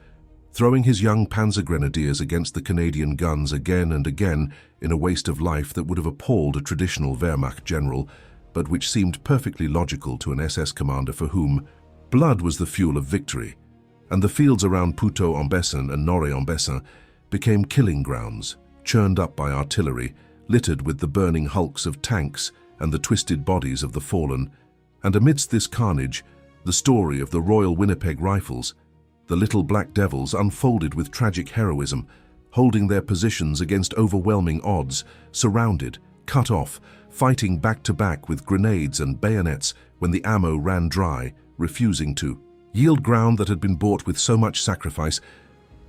[SPEAKER 1] throwing his young panzer grenadiers against the Canadian guns again and again in a waste of life that would have appalled a traditional Wehrmacht general, but which seemed perfectly logical to an SS commander for whom blood was the fuel of victory. And the fields around Puteaux-en-Bessin and Norey-en-Bessin became killing grounds, churned up by artillery, littered with the burning hulks of tanks and the twisted bodies of the fallen. And amidst this carnage, the story of the Royal Winnipeg Rifles, the little black devils, unfolded with tragic heroism, holding their positions against overwhelming odds, surrounded, cut off, fighting back-to-back with grenades and bayonets when the ammo ran dry, refusing to yield ground that had been bought with so much sacrifice.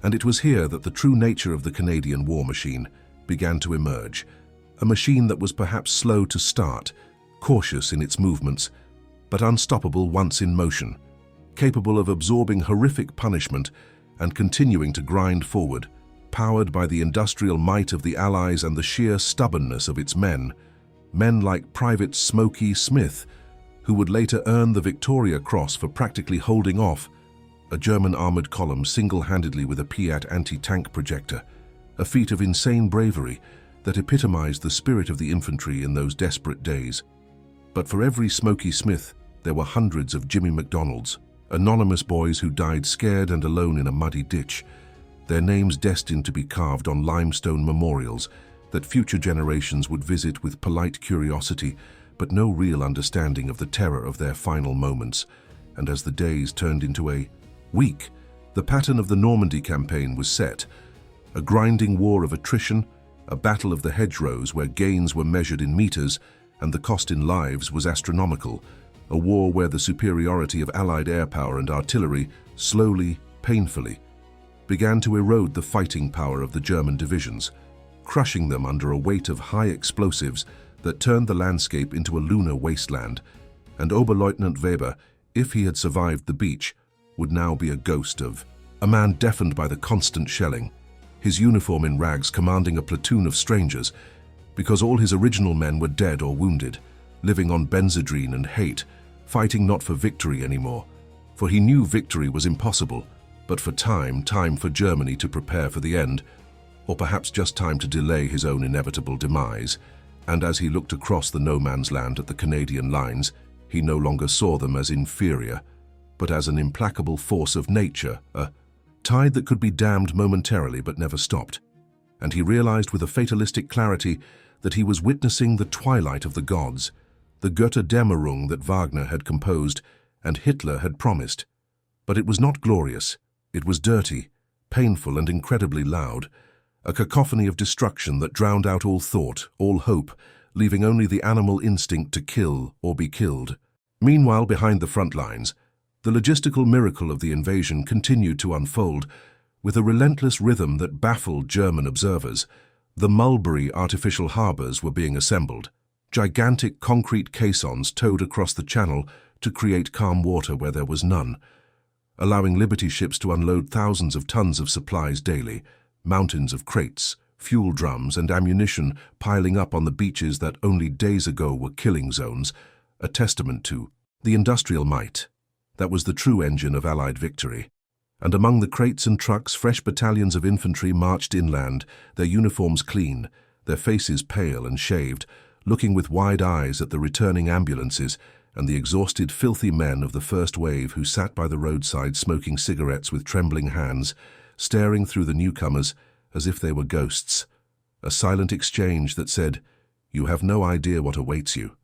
[SPEAKER 1] And it was here that the true nature of the Canadian war machine began to emerge, a machine that was perhaps slow to start, cautious in its movements, but unstoppable once in motion, capable of absorbing horrific punishment and continuing to grind forward, powered by the industrial might of the Allies and the sheer stubbornness of its men like Private Smokey Smith, who would later earn the Victoria Cross for practically holding off a German armored column single-handedly with a Piat anti-tank projector, a feat of insane bravery that epitomized the spirit of the infantry in those desperate days. But for every Smokey Smith, there were hundreds of Jimmy McDonalds, anonymous boys who died scared and alone in a muddy ditch, their names destined to be carved on limestone memorials that future generations would visit with polite curiosity but no real understanding of the terror of their final moments. And as the days turned into a week, the pattern of the Normandy campaign was set, a grinding war of attrition, a battle of the hedgerows where gains were measured in meters and the cost in lives was astronomical, a war where the superiority of Allied air power and artillery slowly, painfully, began to erode the fighting power of the German divisions, crushing them under a weight of high explosives that turned the landscape into a lunar wasteland. And Oberleutnant Weber, if he had survived the beach, would now be a ghost of a man deafened by the constant shelling, his uniform in rags commanding a platoon of strangers, because all his original men were dead or wounded, living on benzodrine and hate, fighting not for victory anymore, for he knew victory was impossible, but for time for Germany to prepare for the end, or perhaps just time to delay his own inevitable demise. And as he looked across the no-man's land at the Canadian lines, he no longer saw them as inferior, but as an implacable force of nature, a tide that could be dammed momentarily but never stopped. And he realized with a fatalistic clarity that he was witnessing the twilight of the gods, the Götterdämmerung that Wagner had composed and Hitler had promised. But it was not glorious. It was dirty, painful, and incredibly loud, a cacophony of destruction that drowned out all thought, all hope, leaving only the animal instinct to kill or be killed. Meanwhile, behind the front lines, the logistical miracle of the invasion continued to unfold with a relentless rhythm that baffled German observers. The Mulberry artificial harbors were being assembled, gigantic concrete caissons towed across the channel to create calm water where there was none, allowing Liberty ships to unload thousands of tons of supplies daily, mountains of crates, fuel drums, and ammunition piling up on the beaches that only days ago were killing zones, a testament to the industrial might that was the true engine of Allied victory. And among the crates and trucks, fresh battalions of infantry marched inland, their uniforms clean, their faces pale and shaved, looking with wide eyes at the returning ambulances and the exhausted, filthy men of the first wave who sat by the roadside smoking cigarettes with trembling hands, staring through the newcomers as if they were ghosts, a silent exchange that said, "You have no idea what awaits you."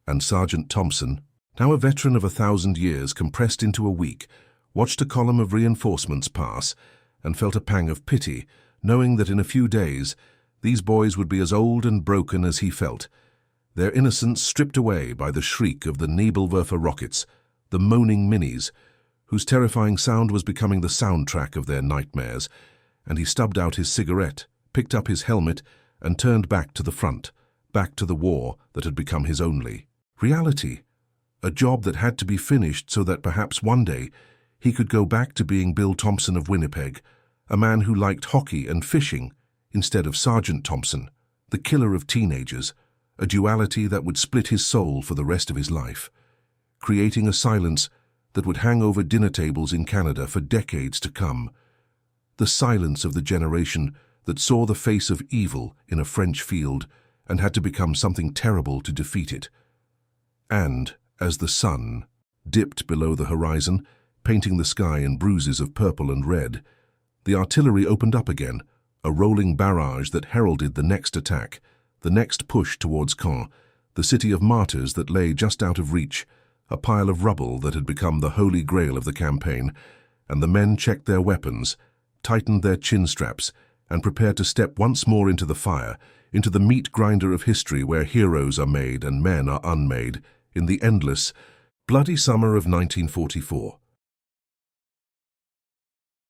[SPEAKER 1] And Sergeant Thompson, now a veteran of 1,000 years compressed into a week, watched a column of reinforcements pass and felt a pang of pity, knowing that in a few days these boys would be as old and broken as he felt, their innocence stripped away by the shriek of the Nebelwerfer rockets, the moaning minis, whose terrifying sound was becoming the soundtrack of their nightmares. And he stubbed out his cigarette, picked up his helmet, and turned back to the front, back to the war that had become his only reality, a job that had to be finished so that perhaps one day he could go back to being Bill Thompson of Winnipeg, a man who liked hockey and fishing instead of Sergeant Thompson, the killer of teenagers, a duality that would split his soul for the rest of his life, creating a silence that would hang over dinner tables in Canada for decades to come, the silence of the generation that saw the face of evil in a French field and had to become something terrible to defeat it. And, as the sun dipped below the horizon, painting the sky in bruises of purple and red, the artillery opened up again, a rolling barrage that heralded the next attack, the next push towards Caen, the city of martyrs that lay just out of reach, a pile of rubble that had become the holy grail of the campaign, and the men checked their weapons, tightened their chin straps, and prepared to step once more into the fire, into the meat grinder of history where heroes are made and men are unmade, in the endless, bloody summer of 1944.